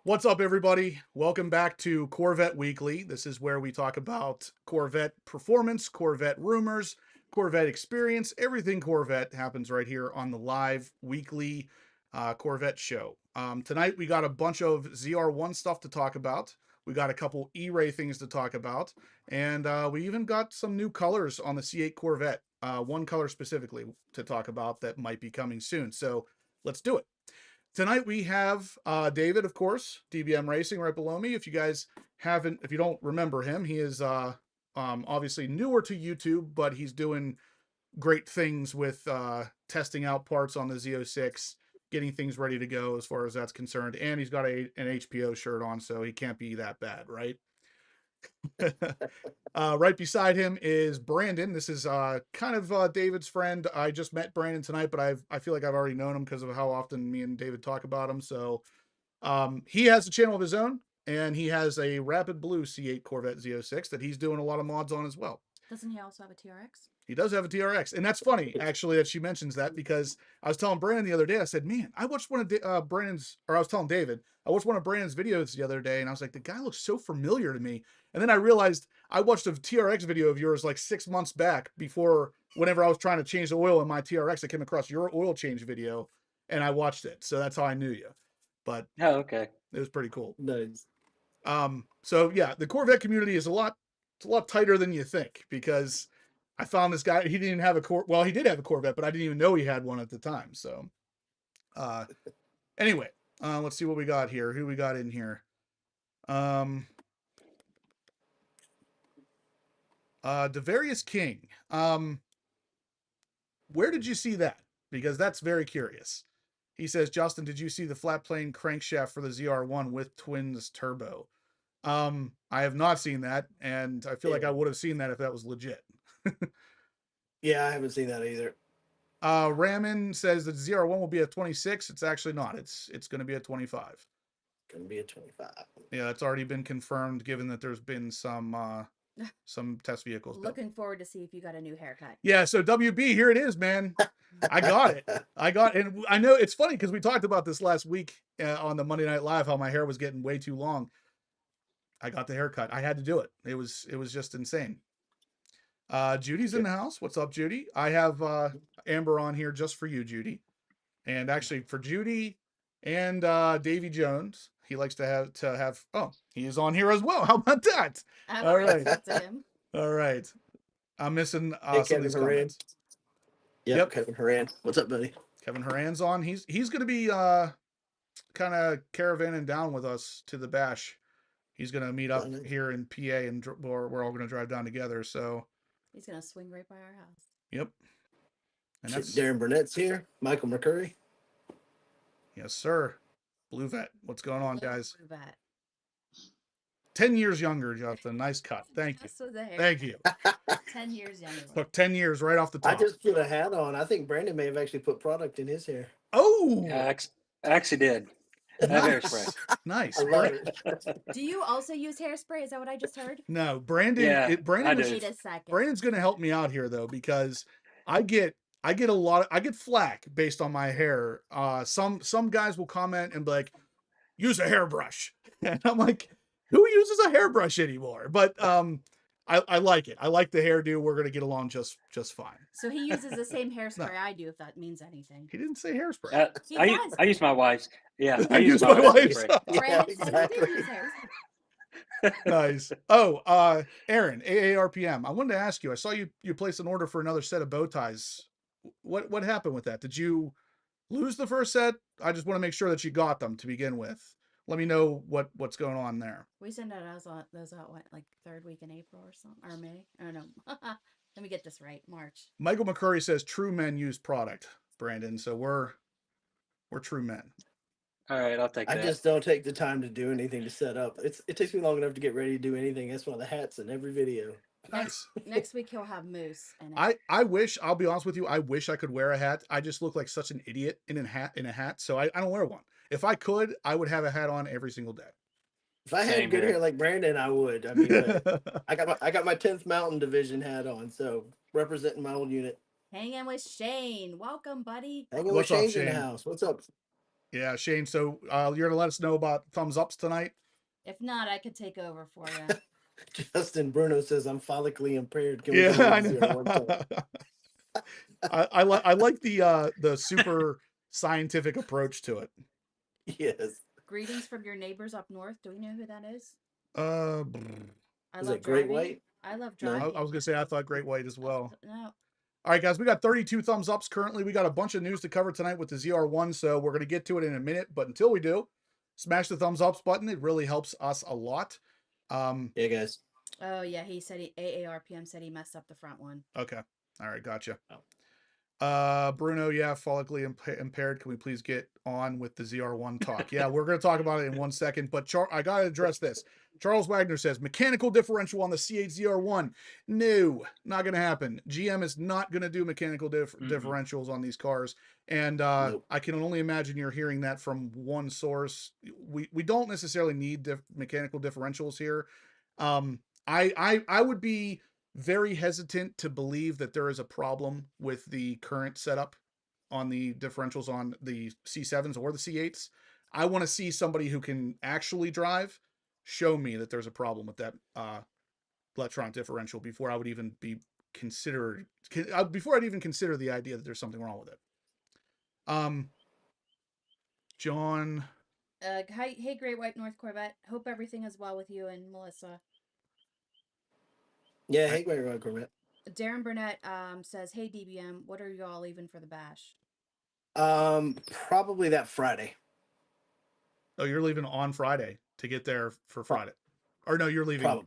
What's up, everybody? Welcome back to Corvette Weekly. This is where we talk about Corvette performance, Corvette rumors, Corvette experience. Everything Corvette happens right here on the live weekly Corvette show. Tonight, we got a bunch of ZR1 stuff to talk about. We got a couple E-Ray things to talk about. And we even got some new colors on the C8 Corvette. One color specifically to talk about that might be coming soon. So let's do it. Tonight we have David, of course, DBM Racing right below me. If you guys haven't, if you don't remember him, he is obviously newer to YouTube, but he's doing great things with testing out parts on the Z06, getting things ready to go as far as that's concerned. And he's got an HPO shirt on, so he can't be that bad, right? Right beside him is Brandon. This is kind of David's friend. I just met Brandon tonight, but I feel like I've already known him because of how often me and David talk about him. So he has a channel of his own, and he has a Rapid Blue C8 Corvette Z06 that he's doing a lot of mods on as well. Doesn't he also have a TRX? He does have a TRX, and that's funny actually that she mentions that, because I was telling Brandon the other day, I said, man, I watched one of Brandon's, or I was telling David, I watched one of Brandon's videos the other day, and I was like, the guy looks so familiar to me. And then I realized I watched a TRX video of yours like 6 months back, before, whenever I was trying to change the oil in my TRX, I came across your oil change video, and I watched it. So that's how I knew you. But oh, okay, it was pretty cool. Nice. So yeah, the Corvette community is a lot tighter than you think, because I found this guy, he didn't have well, he did have a Corvette, but I didn't even know he had one at the time. So anyway, let's see what we got here. Who we got in here? Devarius King. Where did you see that? Because that's very curious. He says, Justin, did you see the flat plane crankshaft for the ZR1 with twins turbo? I have not seen that, and I feel like I would have seen that if that was legit. Yeah, I haven't seen that either. Ramin says that ZR1 will be a 26. It's actually not. It's going to be a 25. Going to be a 25. Yeah, that's already been confirmed, given that there's been some test vehicles built. Looking forward to see if you got a new haircut. Yeah, so WB, here it is, man. I got it. And I know it's funny because we talked about this last week on the Monday Night Live, how my hair was getting way too long. I got the haircut. I had to do it. It was just insane. Judy's in the house. What's up, Judy? I have Amber on here just for you, Judy. And actually for Judy and Davy Jones, he likes to have oh, he is on here as well. How about that? All right. All right. I'm missing some of these comments. Yep, Kevin Horan. What's up, buddy? Kevin Horan's on. He's going to be kind of caravanning down with us to the Bash. He's going to meet up here in PA, and we're all going to drive down together. So he's going to swing right by our house. Yep. And that's Darren Burnett's here. Michael McCurry. Yes, sir. Blue Vet. What's going on, guys? Blue Vet. 10 years younger, Justin. Nice cut. Thank you. Thank you. 10 years younger. Took 10 years right off the top. I just put a hat on. I think Brandon may have actually put product in his hair. Oh! Yeah, I actually did. Hairspray. Nice. I love it. Do you also use hairspray? Is that what I just heard? No, Brandon. Yeah, Wait a second. Brandon's going to help me out here, though, because I get flack based on my hair. Some guys will comment and be like, use a hairbrush. And I'm like, who uses a hairbrush anymore? But I like it. I like the hairdo. We're going to get along just fine. So he uses the same hairspray I do, if that means anything. He didn't say hairspray. I use my wife's. Yeah, I use my wife's. Yeah, exactly. Nice. Oh, Aaron, AARPM. I wanted to ask you, I saw you placed an order for another set of bow ties. What happened with that? Did you lose the first set? I just want to make sure that you got them to begin with. Let me know what's going on there. We send out those out what, like third week in April or something, or May? I don't know. Let me get this right. March. Michael McCurry says true men use product, Brandon. So we're true men. All right, I'll take that. I just don't take the time to do anything to set up. It takes me long enough to get ready to do anything. That's one of the hats in every video. Nice. Next week he'll have moose. I wish, I'll be honest with you, I wish I could wear a hat. I just look like such an idiot in a hat, so I don't wear one. If I could, I would have a hat on every single day. If I had good hair like Brandon, I would. I mean, I got my 10th Mountain Division hat on, so representing my old unit. Hanging with Shane. Welcome, buddy. Hanging with Shane's in the house. What's up? Yeah, Shane. So you're gonna let us know about thumbs ups tonight. If not, I could take over for you. Justin Bruno says I'm follically impaired. Can we Yeah, go I with ZR1 know. tone? I like the super scientific approach to it. Yes. Greetings from your neighbors up north. Do we know who that is? Brr. I Is love it Great driving. White? I love No? driving. I was gonna say I thought Great White as well. No. All right, guys, we got 32 thumbs ups currently. We got a bunch of news to cover tonight with the ZR1, so we're gonna get to it in a minute. But until we do, smash the thumbs ups button. It really helps us a lot. Yeah, guys. Oh yeah, he said AARPM said he messed up the front one. Okay. All right, gotcha. Oh. Bruno, yeah, follically impaired. Can we please get on with the ZR1 talk? Yeah, we're going to talk about it in 1 second, but I got to address this. Charles Wagner says, mechanical differential on the C8 ZR1. No, not going to happen. GM is not going to do mechanical differentials on these cars. And Nope. I can only imagine you're hearing that from one source. We don't necessarily need mechanical differentials here. I would be very hesitant to believe that there is a problem with the current setup on the differentials on the C7s or the C8s. I want to see somebody who can actually drive show me that there's a problem with that electronic differential before I would even be considered before I'd even consider the idea that there's something wrong with it. John. Hi, hey, Great White North Corvette. Hope everything is well with you and Melissa. Yeah, hey, Great White Corvette. Darren Burnett says, "Hey DBM, what are you all leaving for the bash?" Probably that Friday. Oh, you're leaving on Friday to get there for Friday, or no? You're leaving. Probably.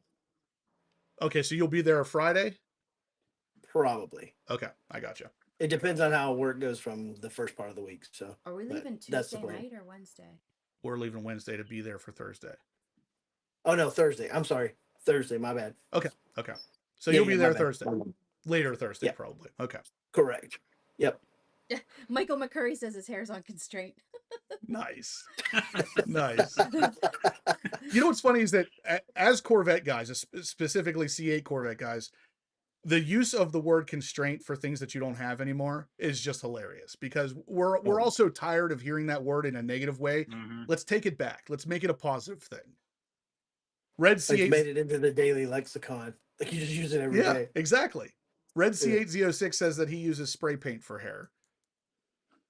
Okay, so you'll be there Friday. Probably. Okay, I gotcha. It depends on how work goes from the first part of the week. So. Are we leaving Tuesday night or Wednesday? We're leaving Wednesday to be there for Thursday. Oh no, Thursday. I'm sorry, Thursday. My bad. Okay. So Yeah, you'll be there my bad. Thursday, later Thursday, Yeah. probably. Okay. Correct. Yep. Michael McCurry says his hair's on constraint. Nice. Nice. You know what's funny is that as Corvette guys, specifically C8 Corvette guys, the use of the word constraint for things that you don't have anymore is just hilarious because we're also tired of hearing that word in a negative way. Mm-hmm. Let's take it back. Let's make it a positive thing. Red C8 It's made it into the daily lexicon. Like you just use it every day. Exactly. Red C8 Z06 says that he uses spray paint for hair.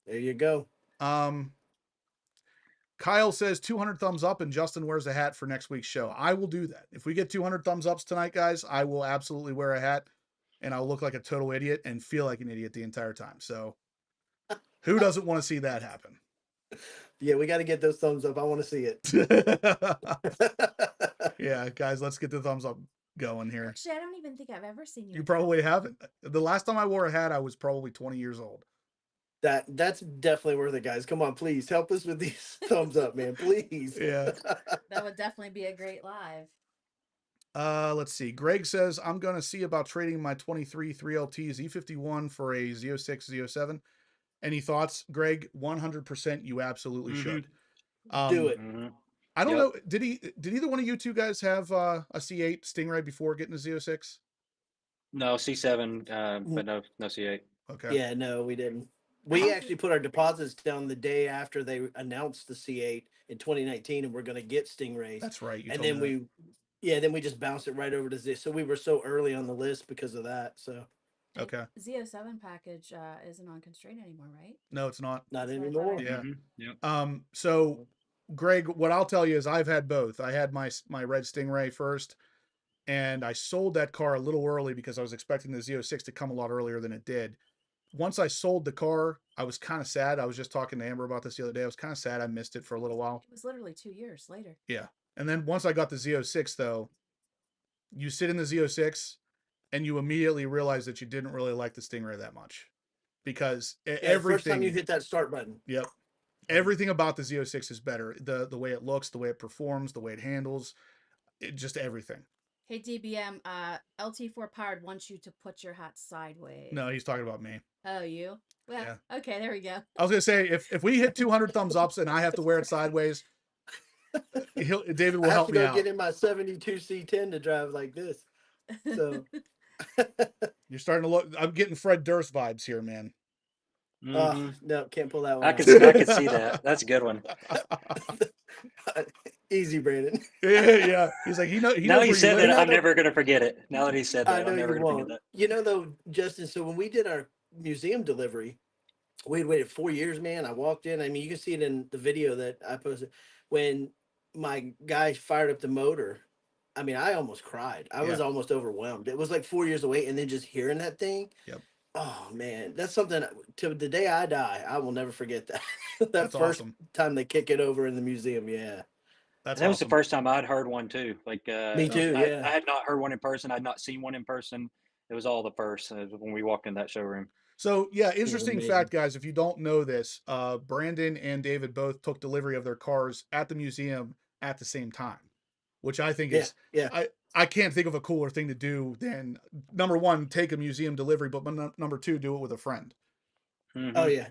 There you go. Kyle says 200 thumbs up and Justin wears a hat for next week's show. I will do that. If we get 200 thumbs ups tonight, guys, I will absolutely wear a hat and I'll look like a total idiot and feel like an idiot the entire time. So who doesn't want to see that happen? Yeah, we got to get those thumbs up. I want to see it. Yeah, guys, let's get the thumbs up going here. Actually, I don't even think I've ever seen you. You probably haven't. The last time I wore a hat, I was probably 20 years old. That's definitely worth it, guys. Come on, please help us with these thumbs up, man. Please. Yeah. That would definitely be a great live. Let's see. Greg says, I'm going to see about trading my 23 3LT Z51 for a Z06, Z07. Any thoughts, Greg? 100% you absolutely should. Do it. I don't know. Did either one of you two guys have a C8 Stingray before getting a Z06? No, C7, but no C8. Okay. Yeah, no, we didn't. We actually put our deposits down the day after they announced the C8 in 2019, and we're going to get Stingrays. That's right. And then we just bounced it right over to Z. So we were so early on the list because of that. So. Okay. Z07 package isn't on constraint anymore, right? No, it's not. Not anymore. Yeah. Yep. So Greg, what I'll tell you is I've had both. I had my red Stingray first, and I sold that car a little early because I was expecting the Z06 to come a lot earlier than it did. Once I sold the car, I was kind of sad. I was just talking to Amber about this the other day. I was kind of sad I missed it for a little while. It was literally 2 years later. Yeah. And then once I got the Z06, though, you sit in the Z06 and you immediately realize that you didn't really like the Stingray that much because everything. First time you hit that start button. Yep. Everything about the Z06 is better. The way it looks, the way it performs, the way it handles, just everything. Hey DBM, LT4 Powered wants you to put your hat sideways. No, he's talking about me. Oh, you? Well, Yeah. Okay, there we go. I was gonna say if we hit 200 thumbs ups and I have to wear it sideways, David will help me out. Get in my 72 C10 to drive like this. So You're starting to look. I'm getting Fred Durst vibes here, man. Mhm. No, can't pull that one I out. could see that. That's a good one. Easy, Brandon. Yeah. He's like, he Now knows he where you said live. that, I'm though- never gonna forget it. Now that he said I that, know I'm never you gonna forget won't. that. You know, though, Justin, so when we did our museum delivery, we had waited 4 years, man. I walked in. I mean, you can see it in the video that I posted. When my guy fired up the motor, I mean, I almost cried. I was Yeah. almost overwhelmed. It was like 4 years away, and then just hearing that thing. Yep. Oh man, that's something to the day I die, I will never forget that. that That's first awesome. time they kick it over in the museum. Yeah. That's And that was the awesome. first time I'd heard one too. Like, Me too. I Yeah. had not heard one in person. I'd not seen one in person. It was all the first when we walked in that showroom. So yeah, It was interesting amazing. fact, guys. If you don't know this, Brandon and David both took delivery of their cars at the museum at the same time, which I think Yeah. is Yeah. I can't think of a cooler thing to do than number one, take a museum delivery, but number two, do it with a friend. Mhm. Oh yeah.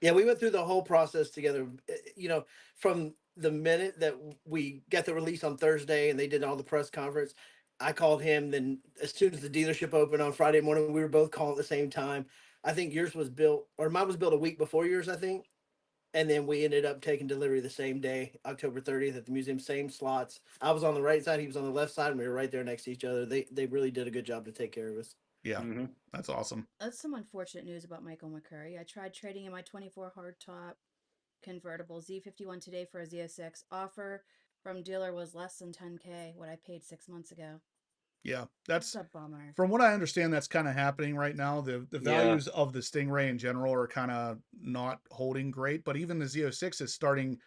Yeah, we went through the whole process together. You know, from the minute that we got the release on Thursday and they did all the press conference, I called him. Then as soon as the dealership opened on Friday morning, we were both calling at the same time. I think yours was built, or mine was built a week before yours, I think. And then we ended up taking delivery the same day, October 30th at the museum, same slots. I was on the right side, he was on the left side, and we were right there next to each other. They really did a good job to take care of us. Yeah, Mhm. that's awesome. That's some unfortunate news about Michael McCurry. I tried trading in my 24 hardtop convertible Z51 today for a Z06. Offer from dealer was less than 10K, what I paid 6 months ago. Yeah, That's that's a bummer. from what I understand, that's kind of happening right now. The Yeah. values of the Stingray in general are kind of not holding great, but even the Z06 is starting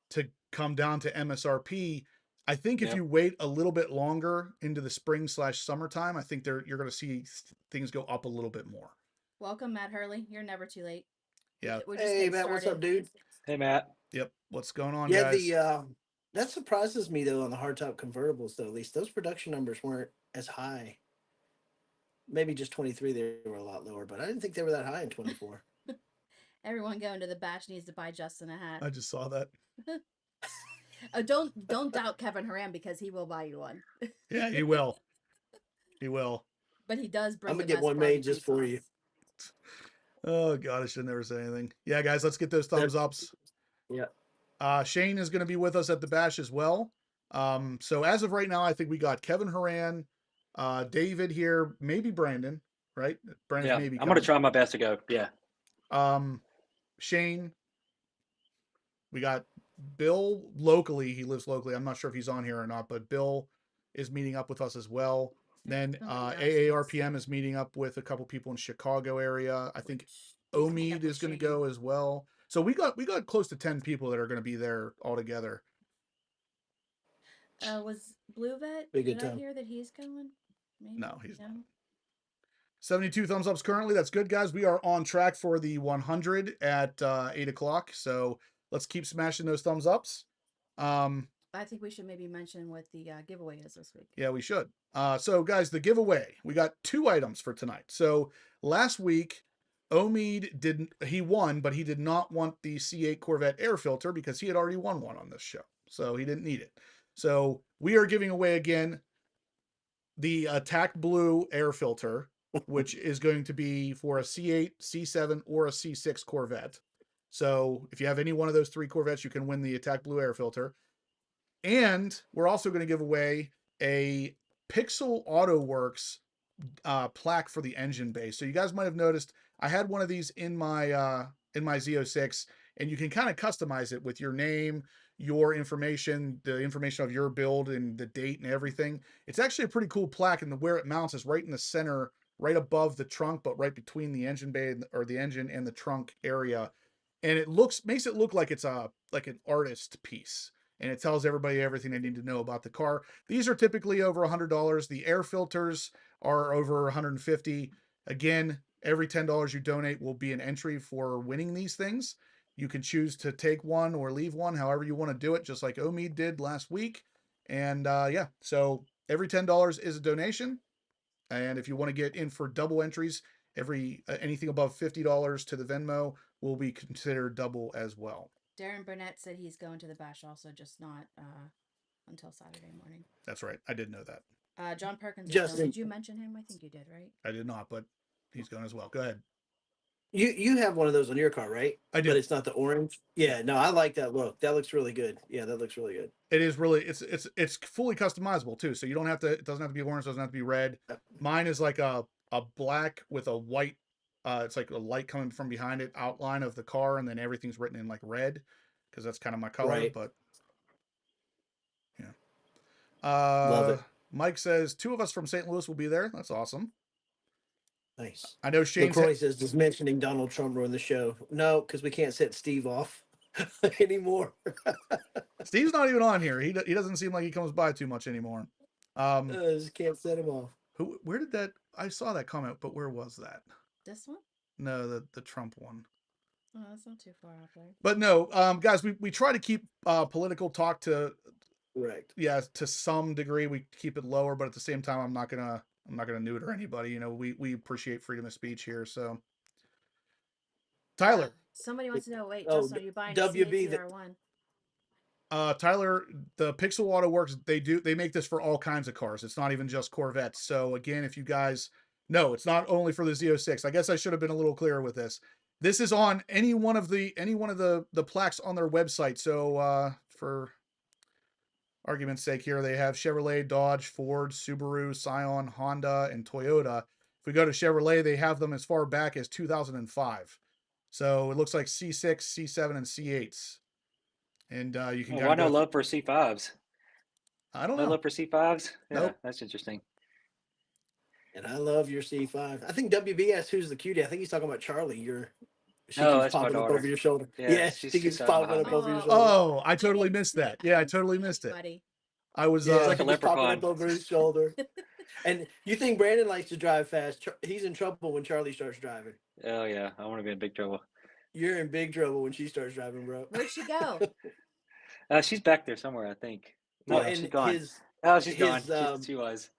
to come down to MSRP. I think if Yep. you wait a little bit longer into the spring/summertime, I think you're going to see things go up a little bit more. Welcome, Matt Hurley. You're never too late. Yeah. We're just Hey getting Matt, started. what's up, dude? Hey, Matt. Yep. What's going on, Yeah, guys? that surprises me though on the hardtop convertibles though. At least those production numbers weren't as high. Maybe just 23 they were a lot lower, but I didn't think they were that high in 24. Everyone going to the bash needs to buy Justin a hat. I just saw that. Oh, don't doubt Kevin Haran because he will buy you one. Yeah, he will. He will. But he does bring I'm the gonna get best one made barbecue just for you. sauce. Oh God, I should never say anything. Yeah, guys, let's get those thumbs ups. Yeah. Shane is going to be with us at the bash as well. So as of right now, I think we got Kevin Haran, David here, maybe Brandon, right? Brandon's Yeah, maybe I'm gonna coming. try my best to go. Yeah. Shane, we got Bill locally. He lives locally. I'm not sure if he's on here or not, but Bill is meeting up with us as well. Then Oh my gosh, AARPM is meeting up with a couple people in Chicago area. I think Omid is going to go as well. So we got close to 10 people that are going to be there all together. Was Blue Vet? Be a good Did I time. hear that he's going? Maybe? No, he's not. 72 thumbs ups currently. That's good, guys. We are on track for the 100 at 8 o'clock. So let's keep smashing those thumbs ups. I think we should maybe mention what the giveaway is this week. Yeah, we should. So, guys, the giveaway, we got 2 items for tonight. So last week, Omid he won, but he did not want the C8 Corvette air filter because he had already won one on this show. So he didn't need it. So we are giving away again the Attack Blue air filter, which is going to be for a C8, C7, or a C6 Corvette. So if you have any one of those 3 Corvettes, you can win the Attack Blue air filter. And we're also going to give away a Pixel AutoWorks plaque for the engine base. So you guys might have noticed I had one of these in my Z06, and you can kind of customize it with your name, your information, the information of your build, and the date and everything. It's actually a pretty cool plaque, and where it mounts is right in the center, right above the trunk, but right between the engine bay or the engine and the trunk area. And it makes it look like it's like an artist piece. And it tells everybody everything they need to know about the car. These are typically over $100. The air filters are over 150. Again, every $10 you donate will be an entry for winning these things. You can choose to take one or leave one, however you want to do it, just like Omid did last week. And yeah, so every $10 is a donation. And if you want to get in for double entries, anything above $50 to the Venmo will be considered double as well. Darren Burnett said he's going to the bash also, just not until Saturday morning. That's right. I did know that. John Perkins is Justin. going. Did you mention him? I think you did, right? I did not, but he's going as well. Go ahead. You have one of those on your car, right? I do. But it's not the orange. Yeah, no, I like that look. That looks really good. Yeah, that looks really good. It is really it's fully customizable too. So you don't have to. It doesn't have to be orange. Doesn't have to be red. Mine is like a black with a white. It's like a light coming from behind it, outline of the car, and then everything's written in like red, because that's kind of my color. Right. But yeah. Love it. Mike says 2 of us from St. Louis will be there. That's awesome. Nice. I know Shane LaCroix says, does mentioning Donald Trump ruin the show? No, because we can't set Steve off anymore. Steve's not even on here. He doesn't seem like he comes by too much anymore. Just can't set him off. Where did that? I saw that comment, but where was that? This one? No, the Trump one. Oh, that's not too far off there. But no, guys, we try to keep political talk to Correct. yeah, to some degree. We keep it lower, but at the same time, I'm not gonna neuter anybody. You know, we appreciate freedom of speech here. So, Tyler, Somebody wants to know. Wait, Oh, Justin, are you buying WB a C8 ZR1? Tyler, the Pixel Auto Works, they make this for all kinds of cars. It's not even just Corvettes. So again, if you guys no, it's not only for the Z06. I guess I should have been a little clearer with this. This is on any one of the plaques on their website. So for argument's sake here, they have Chevrolet, Dodge, Ford, Subaru, Scion, Honda, and Toyota. If we go to Chevrolet, they have them as far back as 2005. So it looks like C6, C7, and C8s. And you can why no love for C5s? I don't No know. love for C5s? Yeah, Nope. that's interesting. And I love your C5. I think WB asked who's the cutie. I think he's talking about Charlie. She No, keeps that's my popping up daughter. over your shoulder. Yeah, Yeah, she's she keeps hiding popping behind up me. over your shoulder. Oh, I totally missed that. Yeah, I totally missed it. Buddy. I was Yeah, like she a keeps popping leprechaun. up over his shoulder. And you think Brandon likes to drive fast? He's in trouble when Charlie starts driving. Oh yeah, I want to be in big trouble. You're in big trouble when she starts driving, bro. Where'd she go? She's back there somewhere, I think. No, Well, she's and gone. his She's gone. his, She was.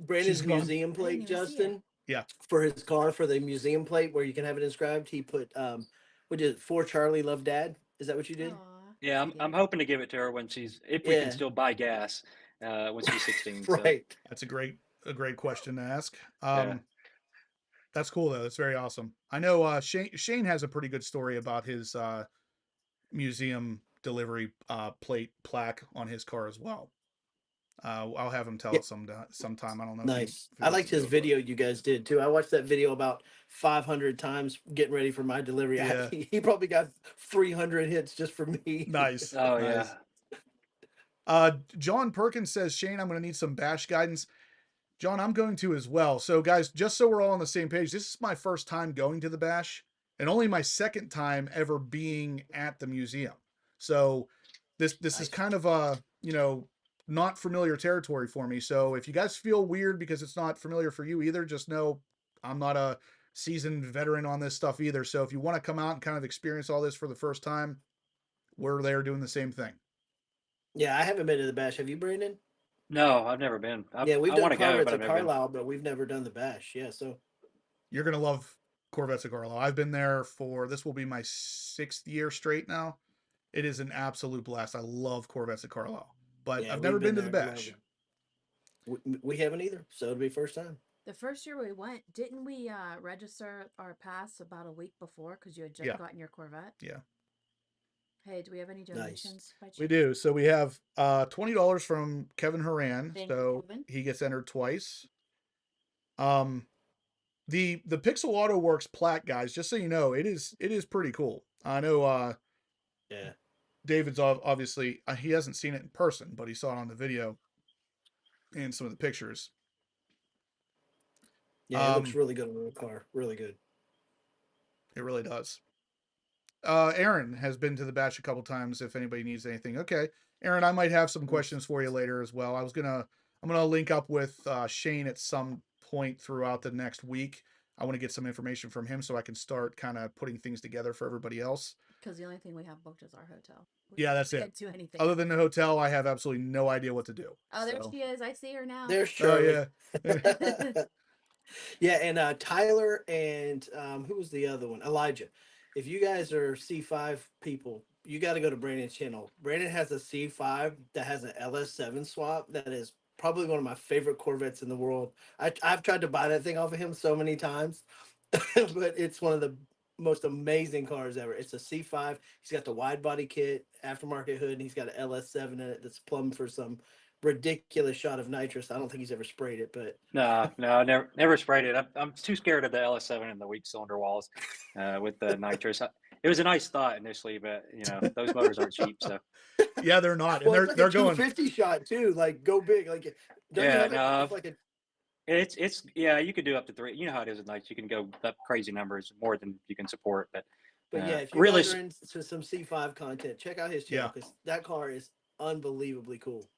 Brandon's She's gone. museum I plate, didn't even see her. Justin. Yeah. For his car, for the museum plate where you can have it inscribed, he put what is it? For Charlie, love Dad. Is that what you did? Aw, Yeah, sweetie. I'm hoping to give it to her when if we Yeah. can still buy gas, when she's 16. Right. That's a great question to ask. Yeah. That's cool though. That's very awesome. I know Shane has a pretty good story about his museum delivery plaque on his car as well. I'll have him tell it sometime. I don't know. Nice. if he I wants liked to his do it, video you guys did too. I watched that video about 500 times getting ready for my delivery. Yeah. He probably got 300 hits just for me. but- Nice. Oh nice. yeah. John Perkins says, Shane, I'm going to need some bash guidance. John, I'm going to as well. So guys, just so we're all on the same page, this is my first time going to the bash and only my second time ever being at the museum. So this is kind of a, not familiar territory for me. So if you guys feel weird because it's not familiar for you either, just know I'm not a seasoned veteran on this stuff either. So if you want to come out and kind of experience all this for the first time, we're there doing the same thing. Yeah, I haven't been to the bash. Have you, Brandon? No, I've never been. Yeah, we've I done want to go, Corvettes but at I've never been. Carlisle, but we've never done the bash. Yeah, so You're going to love Corvettes of Carlisle. I've been there this will be my 6th year straight now. It is an absolute blast. I love Corvettes of Carlisle, but yeah, I've never we've been to the there. bash. We haven't either, so it'll be first time. The first year we went, didn't we register our pass about a week before because you had just Yeah. gotten your Corvette? Yeah. Hey, do we have any donations? By We chance? do. So we have $20 from Kevin Horan. Thank you, So Kevin. he gets entered twice. The Pixel Auto Works plaque, guys, just so you know, it is pretty cool. I know Yeah. David's obviously he hasn't seen it in person, but he saw it on the video and some of the pictures. Yeah, it looks really good on the car. Really good. It really does. Aaron has been to the bash a couple times. If anybody needs anything, okay, Aaron, I might have some questions for you later as well. I'm gonna link up with Shane at some point throughout the next week. I want to get some information from him so I can start kind of putting things together for everybody else. Because the only thing we have booked is our hotel. Yeah, that's it. Can't do anything. Other than the hotel, I have absolutely no idea what to do. Oh, there So- she is. I see her now. There's Oh Charlie. yeah. Yeah, and Tyler and who was the other one? Elijah. If you guys are C5 people, you got to go to Brandon's channel. Brandon has a C5 that has an LS7 swap that is probably one of my favorite Corvettes in the world. I've tried to buy that thing off of him so many times, but it's one of the most amazing cars ever. It's a C5. He's got the wide body kit, aftermarket hood, and he's got an LS7 in it that's plumbed for some ridiculous shot of nitrous. I don't think he's ever sprayed it, but No, no, never sprayed it. I'm too scared of the LS7 and the weak cylinder walls with the nitrous. It was a nice thought initially, but you know those motors aren't cheap. So Yeah, they're not, and well, it's like they're a going. 250 shot too. Like go big. Like don't you yeah, have it? no, It's like a it's yeah, you could do up to 3. You know how it is at night. You can go up crazy numbers more than you can support. But But yeah, if you really, guys are into some C5 content, check out his channel because that car is unbelievably cool.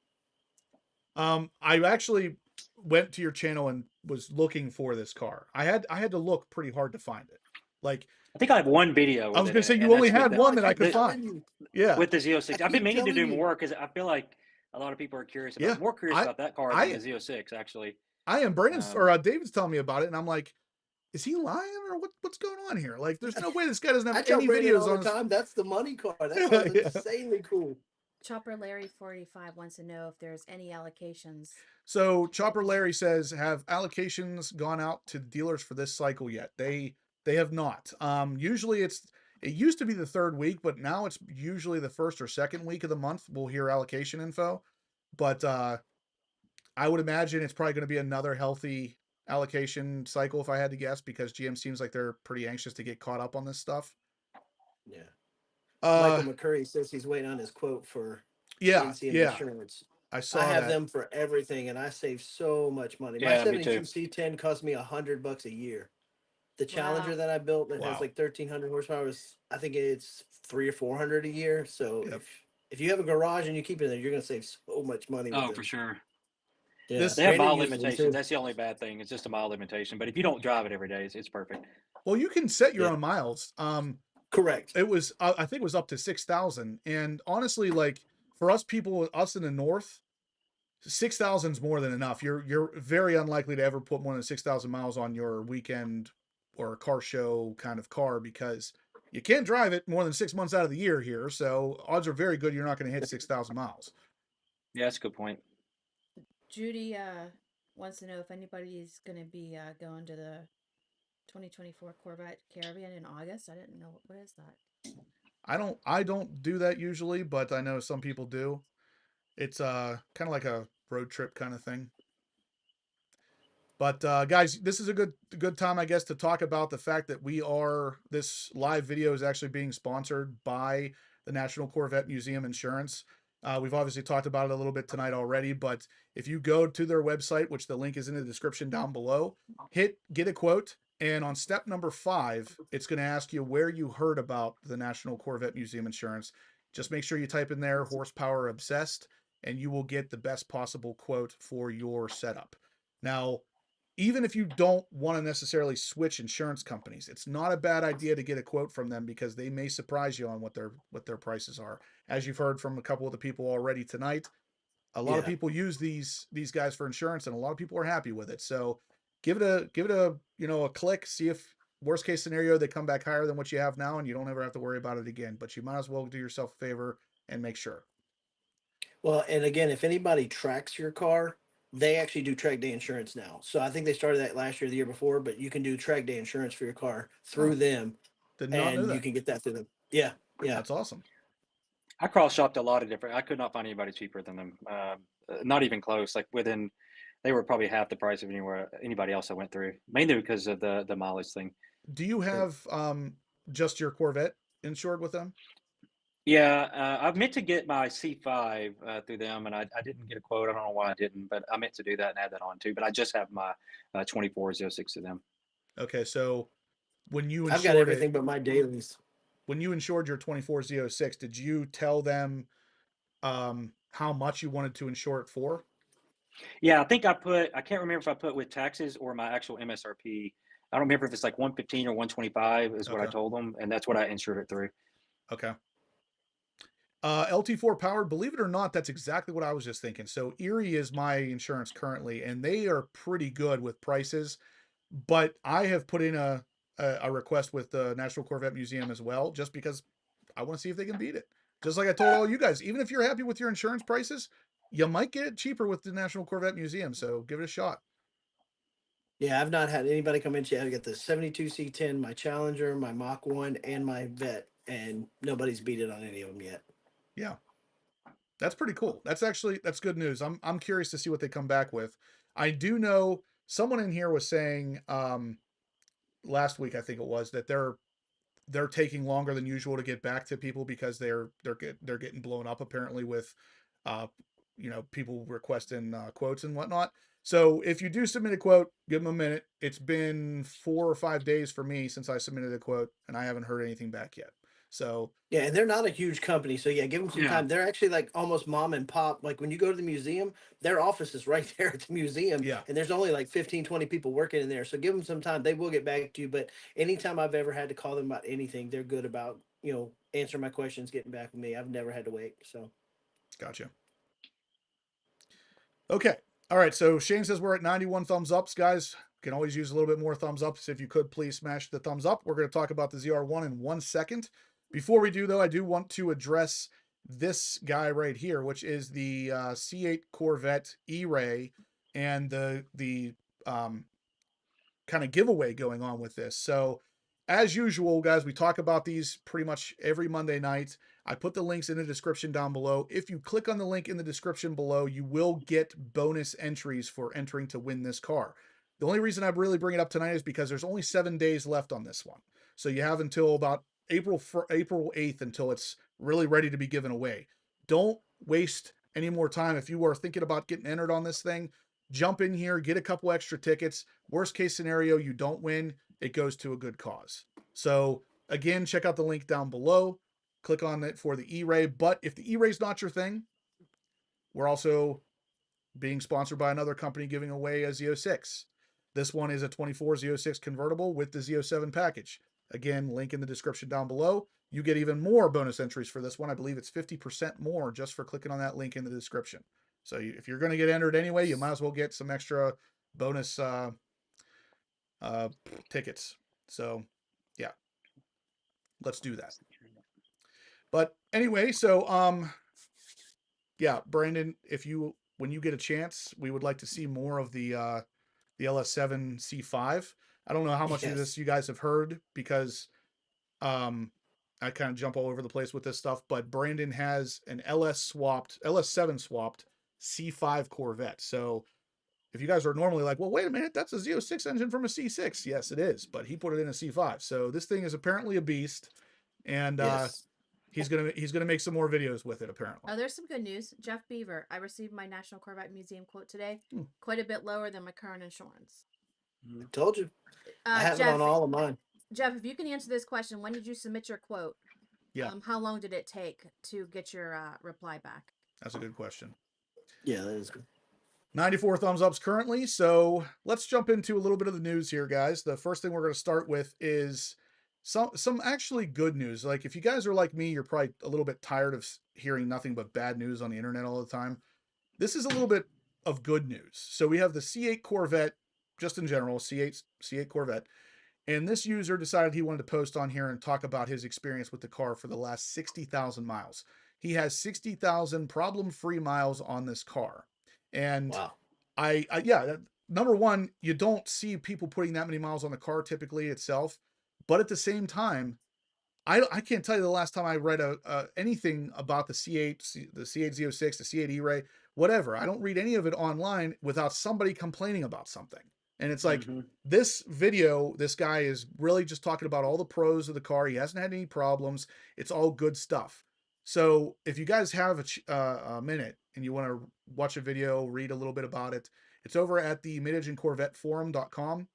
I actually went to your channel and was looking for this car. I had to look pretty hard to find it. Like I think I have one video. I was with gonna it, say, and you only that's with had the- one that I keep could telling find. you. Yeah, with the Z06. I've been keep meaning to do telling you. more because I feel like a lot of people are curious about Yeah, more curious about that car I- than the Z06 actually. I am. Brandon's Um, or David's telling me about it, and I'm like, is he lying or what's going on here? Like, there's no way this guy doesn't I have tell any Brandon videos all on the his. time. That's the money car. That car is Yeah. insanely cool. Chopper Larry 45 wants to know if there's any allocations. So Chopper Larry says, have allocations gone out to dealers for this cycle yet? They have not. Usually it used to be the third week, but now it's usually the first or second week of the month. We'll hear allocation info, but I would imagine it's probably going to be another healthy allocation cycle if I had to guess, because GM seems like they're pretty anxious to get caught up on this stuff. Yeah. Uh, Michael McCurry says he's waiting on his quote for yeah, NCM yeah, insurance. I saw I have that. them for everything, and I save so much money. My Yeah, me too. 72 C10 cost me $100 a year. The Challenger Wow. that I built that Wow. has like 1,300 horsepower is, I think it's 300 or 400 a year. So Yep. if you have a garage and you keep it there, you're gonna save so much money. With Oh, them. for sure. Yeah, This- They have Brandon mile uses them, limitations. too. That's the only bad thing. It's just a mile limitation. But if you don't drive it every day, it's perfect. Well, you can set your Yeah. own miles. Correct. It was, I think it was up to 6,000. And honestly, like for us people, us in the North, 6,000 is more than enough. You're very unlikely to ever put more than 6,000 miles on your weekend or a car show kind of car, because you can't drive it more than 6 months out of the year here. So odds are very good you're not going to hit 6,000 miles. Yeah, that's a good point. Judy wants to know if anybody's going to be going to the 2024 Corvette Caribbean in August. I didn't know. What is that? I don't do that usually, but I know some people do. It's kind of like a road trip kind of thing. But guys, this is a good time, I guess, to talk about the fact that this live video is actually being sponsored by the National Corvette Museum Insurance. We've obviously talked about it a little bit tonight already, but if you go to their website, which the link is in the description down below, get a quote. And on step number 5, it's going to ask you where you heard about the National Corvette Museum Insurance. Just make sure you type in there horsepower obsessed, and you will get the best possible quote for your setup. Now, even if you don't want to necessarily switch insurance companies, it's not a bad idea to get a quote from them, because they may surprise you on what their prices are. As you've heard from a couple of the people already tonight, a lot of people use these guys for insurance, and a lot of people are happy with it. So give it a a click, see if worst case scenario they come back higher than what you have now, and you don't ever have to worry about it again. But you might as well do yourself a favor and make sure. Well, and again, if anybody tracks your car, they actually do track day insurance now. So I think they started that last year, the year before, but you can do track day insurance for your car through them, Did not know and that. you can get that through them. Yeah, yeah. That's awesome. I cross shopped a lot of different. I could not find anybody cheaper than them. Not even close. Like they were probably half the price of anybody else I went through. Mainly because of the mileage thing. Do you have just your Corvette insured with them? Yeah, I meant to get my C5 through them, and I didn't get a quote. I don't know why I didn't, but I meant to do that and add that on too. But I just have my 2406 to them. Okay, so when you I've got everything but my dailies. When you insured your 2406, did you tell them how much you wanted to insure it for? Yeah, I think I can't remember if I put with taxes or my actual MSRP. I don't remember if it's like 115 or 125 is what I Okay. told them, and that's what I insured it through. Okay. LT4 powered, believe it or not, that's exactly what I was just thinking. So Erie is my insurance currently, and they are pretty good with prices, but I have put in a request with the National Corvette Museum as well, just because I want to see if they can beat it. Just like I told all you guys, even if you're happy with your insurance prices, you might get it cheaper with the National Corvette Museum. So give it a shot. Yeah, I've not had anybody come in yet. I got the 72 C10, my Challenger, my Mach 1, and my Vet, and nobody's beat it on any of them yet. Yeah. That's pretty cool. That's good news. I'm curious to see what they come back with. I do know someone in here was saying last week, I think it was, that they're taking longer than usual to get back to people because they're getting blown up apparently with uh people requesting quotes and whatnot. So if you do submit a quote, give them a minute. It's been 4 or 5 days for me since I submitted a quote and I haven't heard anything back yet. So Yeah, and they're not a huge company, so yeah, give them some Yeah. time. They're actually like almost mom and pop. Like when you go to the museum, their office is right there at the museum, yeah, and there's only like 15, 20 people working in there. So give them some time. They will get back to you. But anytime I've ever had to call them about anything, they're good about, answering my questions, getting back with me. I've never had to wait. So gotcha. Okay. All right. So Shane says we're at 91 thumbs ups, guys. Can always use a little bit more thumbs ups. If you could please smash the thumbs up. We're going to talk about the ZR1 in 1 second. Before we do, though, I do want to address this guy right here, which is the C8 Corvette E-Ray and the kind of giveaway going on with this. So, as usual, guys, we talk about these pretty much every Monday night. I put the links in the description down below. If you click on the link in the description below, you will get bonus entries for entering to win this car. The only reason I really bring it up tonight is because there's only 7 days left on this one. So you have until about April 8th until it's really ready to be given away. Don't waste any more time. If you are thinking about getting entered on this thing, jump in here, get a couple extra tickets. Worst case scenario, you don't win, it goes to a good cause. So again, check out the link down below. Click on it for the E-Ray. But if the E-Ray is not your thing, we're also being sponsored by another company giving away a Z06. This one is a 24 Z06 convertible with the Z07 package. Again, link in the description down below. You get even more bonus entries for this one. I believe it's 50% more just for clicking on that link in the description. So if you're going to get entered anyway, you might as well get some extra bonus tickets. So yeah, let's do that. But anyway, so yeah, Brandon, when you get a chance, we would like to see more of the LS7 C5. I don't know how much of this you guys have heard because I kind of jump all over the place with this stuff, but Brandon has an LS7 swapped C5 Corvette. So if you guys are normally like, well, wait a minute, that's a Z06 engine from a C6. Yes, it is, but he put it in a C5. So this thing is apparently a beast, and yes. he's gonna make some more videos with it apparently. Oh, there's some good news. Jeff Beaver, I received my National Corvette Museum quote today. Quite a bit lower than my current insurance. I told you. I have it on all of mine. Jeff, if you can answer this question, when did you submit your quote? Yeah. How long did it take to get your reply back? That's a good question. Yeah, that is good. 94 thumbs ups currently. So let's jump into a little bit of the news here, guys. The first thing we're going to start with is some actually good news. Like if you guys are like me, you're probably a little bit tired of hearing nothing but bad news on the internet all the time. This is a little bit of good news. So we have the C8 Corvette, just in general, C8 Corvette. And this user decided he wanted to post on here and talk about his experience with the car for the last 60,000 miles. He has 60,000 problem-free miles on this car. And wow. Yeah, number one, you don't see people putting that many miles on the car typically itself. But at the same time, I can't tell you the last time I read anything about the C8 Z06, the C8 E-Ray, whatever. I don't read any of it online without somebody complaining about something. And it's like this video, this guy is really just talking about all the pros of the car. He hasn't had any problems. It's all good stuff. So if you guys have a minute and you want to watch a video, read a little bit about it, it's over at the mid-enginecorvetteforum.com.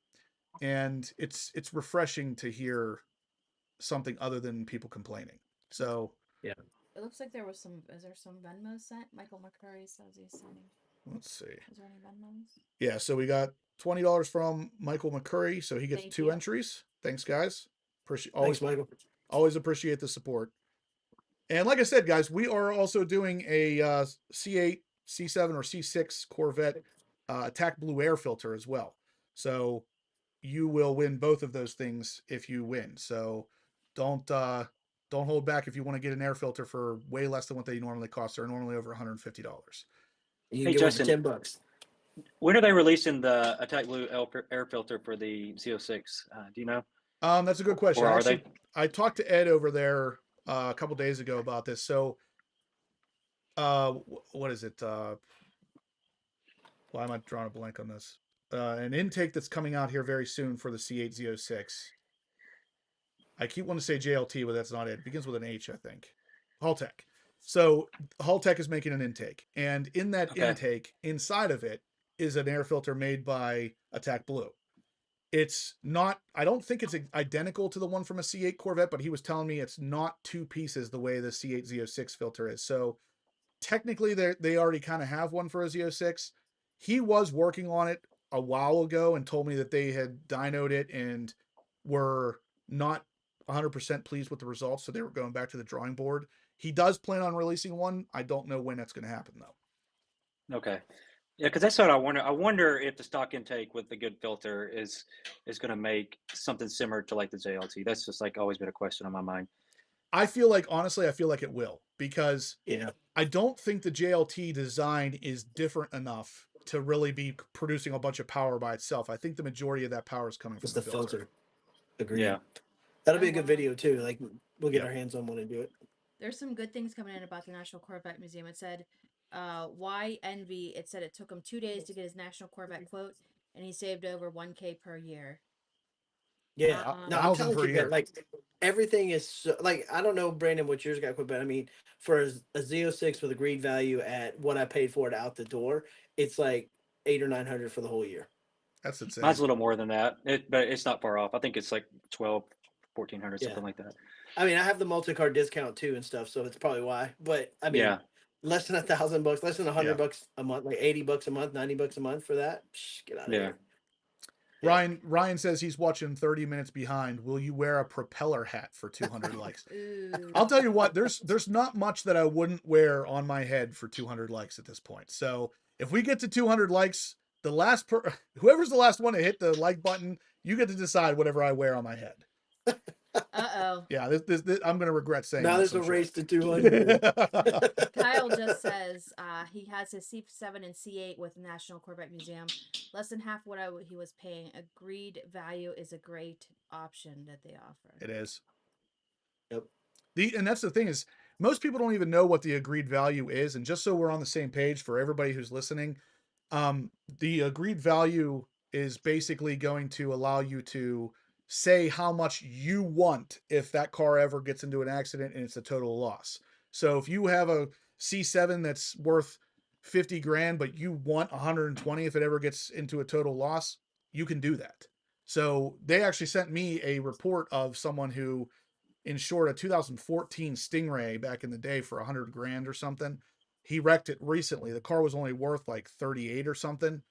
And it's refreshing to hear something other than people complaining. So yeah, it looks like there was some. Is there some Venmo sent? Michael McCurry says he's sending. Let's see. Is there any Venmos? Yeah, so we got $20 from Michael McCurry, so he gets Thank 2 you. entries. Thanks, guys. Thanks, Michael. Always appreciate the support. And like I said, guys, we are also doing a C8, C7, or C6 Corvette Attack Blue air filter as well. So you will win both of those things if you win. So don't hold back if you want to get an air filter for way less than what they normally cost. They're normally over $150. You can Hey, get one for Justin. $10. When are they releasing the Attack Blue air filter for the Z06? Do you know? That's a good question. Or are Actually, they? I talked to Ed over there a couple days ago about this. So, what is it? Why am I drawing a blank on this? An intake that's coming out here very soon for the C8 Z06. I keep wanting to say JLT, but that's not it. It begins with an H, I think. Haltech. So Haltech is making an intake, and in that Okay. intake, inside of it is an air filter made by Attack Blue. It's not, I don't think it's identical to the one from a C8 Corvette, but he was telling me it's not two pieces the way the C8 Z06 filter is. So technically they already kind of have one for a Z06. He was working on it a while ago and told me that they had dynoed it and were not 100% pleased with the results, so they were going back to the drawing board. He does plan on releasing one. I don't know when that's going to happen though. Okay. Yeah, because that's what I wonder. I wonder if the stock intake with the good filter is going to make something similar to like the JLT. That's just like always been a question on my mind. I feel like, honestly, I feel like it will, because Yeah. I don't think the JLT design is different enough to really be producing a bunch of power by itself. I think the majority of that power is coming from It's the filter. Agreed. Yeah. That'll be a good video too. Like we'll get Yeah. our hands on one and do it. There's some good things coming in about the National Corvette Museum. It said, why envy? It said it took him 2 days to get his National Corvette quote, and he saved over 1K per year. Yeah. No, I'm 1,000 telling per you, year. man, like everything is so, like I don't know, Brandon, what yours got quit, but I mean, for a Z06 with agreed value at what I paid for it out the door, it's like 800 or 900 for the whole year. That's insane. Mine's a little more than that, but it's not far off. I think it's like 12, 1,400, something like that. I mean, I have the multi-card discount too and stuff, so it's probably why. But I mean, Yeah. less than $1,000, less than $100 Yeah. bucks a month, like $80 a month, $90 a month for that. Psh, get out of Yeah. here. Ryan says he's watching 30 minutes behind. Will you wear a propeller hat for 200 likes? Ooh. I'll tell you what, there's not much that I wouldn't wear on my head for 200 likes at this point. So if we get to 200 likes, whoever's the last one to hit the like button, you get to decide whatever I wear on my head. Uh-oh. Yeah, this I'm gonna regret saying. Now this, there's a I'm sure. race to 200. Kyle just says he has his C7 and C8 with National Corvette Museum. Less than half what he was paying. Agreed value is a great option that they offer. It is. Yep. And that's the thing is, most people don't even know what the agreed value is. And just so we're on the same page for everybody who's listening, the agreed value is basically going to allow you to say how much you want if that car ever gets into an accident and it's a total loss. So if you have a C7 that's worth 50 grand, but you want 120 if it ever gets into a total loss, you can do that. So they actually sent me a report of someone who insured a 2014 Stingray back in the day for 100 grand or something. He wrecked it recently. The car was only worth like 38 or something.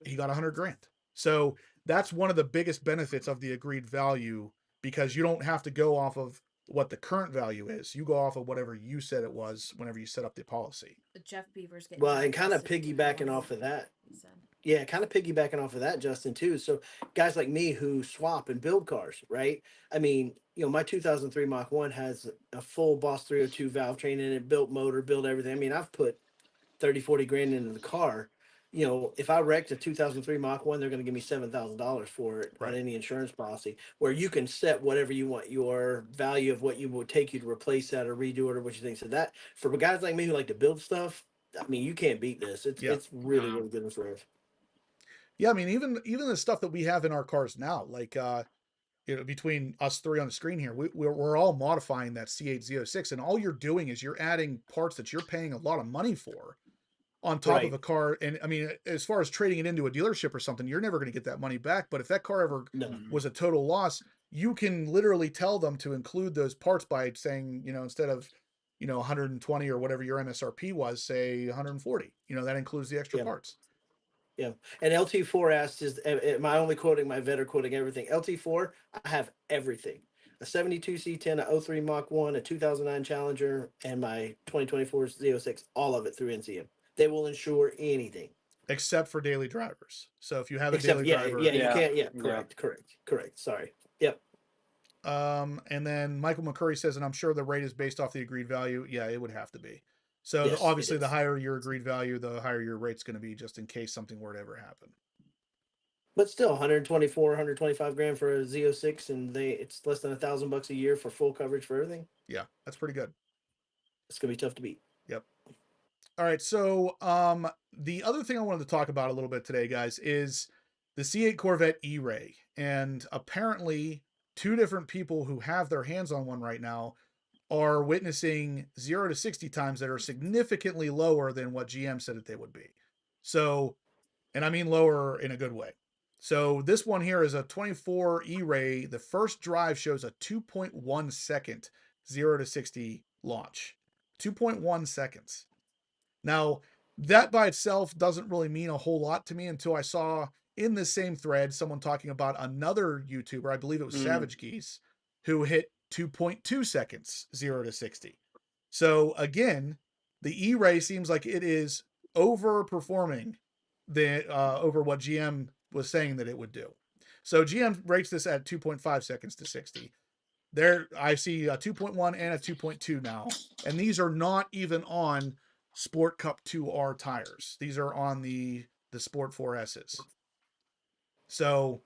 He got 100 grand. So that's one of the biggest benefits of the agreed value, because you don't have to go off of what the current value is. You go off of whatever you said it was whenever you set up the policy. Jeff Beaver's getting Well, and back kind of to us piggybacking now, off of that. he said. Yeah, kind of piggybacking off of that, Justin, too. So guys like me who swap and build cars, right? I mean, my 2003 Mach 1 has a full Boss 302 valve train in it, built motor, built everything. I mean, I've put 30, 40 grand into the car. If I wrecked a 2003 Mach 1, they're going to give me $7,000 for it on any insurance policy, where you can set whatever you want, your value of what you would take you to replace that or redo it or what you think. So that, for guys like me who like to build stuff, I mean, you can't beat this. It's really, really good insurance. Yeah, I mean, even the stuff that we have in our cars now, like between us three on the screen here, we're all modifying that C8 Z06, and all you're doing is you're adding parts that you're paying a lot of money for on top of a car. And I mean, as far as trading it into a dealership or something, you're never going to get that money back. But if that car ever was a total loss, you can literally tell them to include those parts by saying, instead of 120 or whatever your MSRP was, say 140. That includes the extra parts. Yeah. And LT4 asked, am I only quoting my vet or quoting everything? LT4, I have everything. A 72 C10, a 03 Mach 1, a 2009 Challenger, and my 2024 Z06, all of it through NCM. They will insure anything. Except for daily drivers. So if you have a daily driver. You can't. Correct. Sorry. Yep. And then Michael McCurry says, and I'm sure the rate is based off the agreed value. Yeah, it would have to be. So Yes, it obviously, the is. higher your agreed value, the higher your rate's going to be, just in case something were to ever happen. But still, 124, 125 grand for a Z06, and it's less than $1,000 a year for full coverage for everything. Yeah, that's pretty good. It's gonna be tough to beat. Yep. All right. So the other thing I wanted to talk about a little bit today, guys, is the C8 Corvette E-Ray. And apparently, two different people who have their hands on one right now are witnessing 0 to 60 times that are significantly lower than what GM said that they would be. So, and I mean lower in a good way. So this one here is a 24 E-Ray. The first drive shows a 2.1 second 0 to 60 launch. 2.1 seconds. Now, that by itself doesn't really mean a whole lot to me until I saw in this same thread someone talking about another YouTuber, I believe it was Savage Geese, who hit 2.2 seconds 0 to 60. So again, the E-Ray seems like it is overperforming over what GM was saying that it would do. So GM rates this at 2.5 seconds to 60. There, I see a 2.1 and a 2.2 now, and these are not even on Sport Cup 2R tires. These are on the Sport 4S's. So,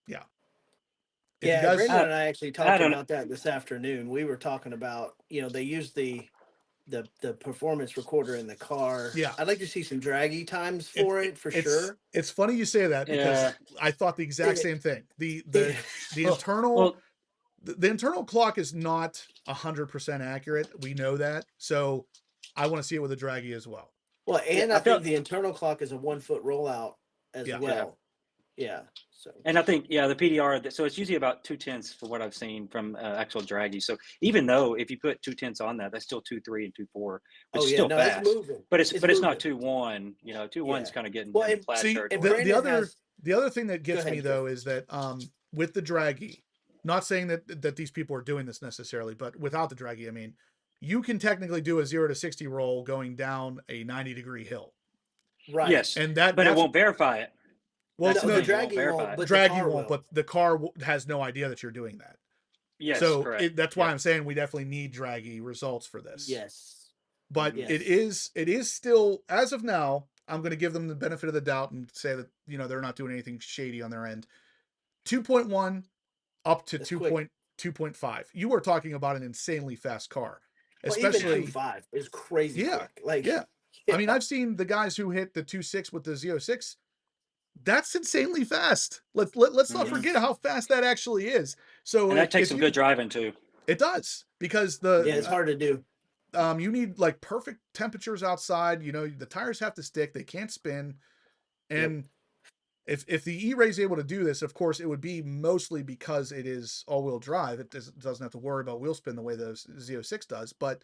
yeah. If Yeah, you guys, Brandon and I actually I talked don't- about that this afternoon. We were talking about, they use the performance recorder in the car. Yeah. I'd like to see some draggy times for it for sure. It's funny you say that because Yeah. I thought the exact It- same thing. The Well, internal Well, the internal clock is not 100% accurate. We know that. So I want to see it with a draggy as well. Well, and Yeah, I I felt- think the internal clock is a 1 foot rollout as Yeah. well. Yeah. So and I think, the PDR, so it's usually about 2/10 for what I've seen from actual draggy. So even though if you put 2/10 on that, that's still 2.3 and 2.4, which is still fast. it's moving. But it's not moving. 2.1. 2.1's kind of getting Well, in and plaid see, territory. and the Brandon other has- the other thing that gets ahead, me though is that with the draggy, not saying that these people are doing this necessarily, but without the draggy, I mean, you can technically do a 0 to 60 roll going down a 90-degree hill. Right. Yes, And but it won't verify it. Well, That's no, the the thing, it won't draggy verify won't, it. but the draggy car won't, will. but the car has no idea that you're doing that. Yes, So correct. that's why Yep. I'm saying we definitely need draggy results for this. Yes. But Yes. it is still, as of now, I'm going to give them the benefit of the doubt and say that they're not doing anything shady on their end. 2.1 up to That's quick. 2.5. You are talking about an insanely fast car, Well, even especially 2.5 is crazy Yeah, quick. Like, yeah. I mean, I've seen the guys who hit the 2.6 with the Z06. That's insanely fast. Let's not Mhm. forget how fast that actually is. So And that takes if some you- good driving too. It does, because it's hard to do. you need like perfect temperatures outside. The tires have to stick; they can't spin. And if the E-Ray is able to do this, of course, it would be mostly because it is all-wheel drive. It doesn't have to worry about wheel spin the way the Z06 does. But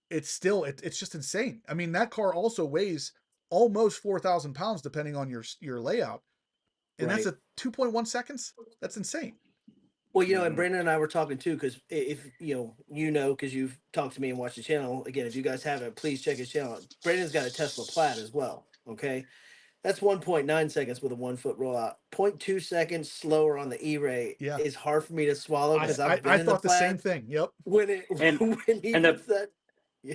it's still it's just insane. I mean, that car also weighs almost 4,000 pounds, depending on your layout, and that's Right. a 2.1 seconds. That's insane. Well, and Brandon and I were talking too, because if because you've talked to me and watched the channel. Again, if you guys haven't, please check his channel. Brandon's got a Tesla Plaid as well. Okay, that's 1.9 seconds with a 1 foot rollout. 0.2 seconds slower on the E-Ray is hard for me to swallow because I've been I in thought the the same Plaid thing. Yep. when it And- when he and the- puts that.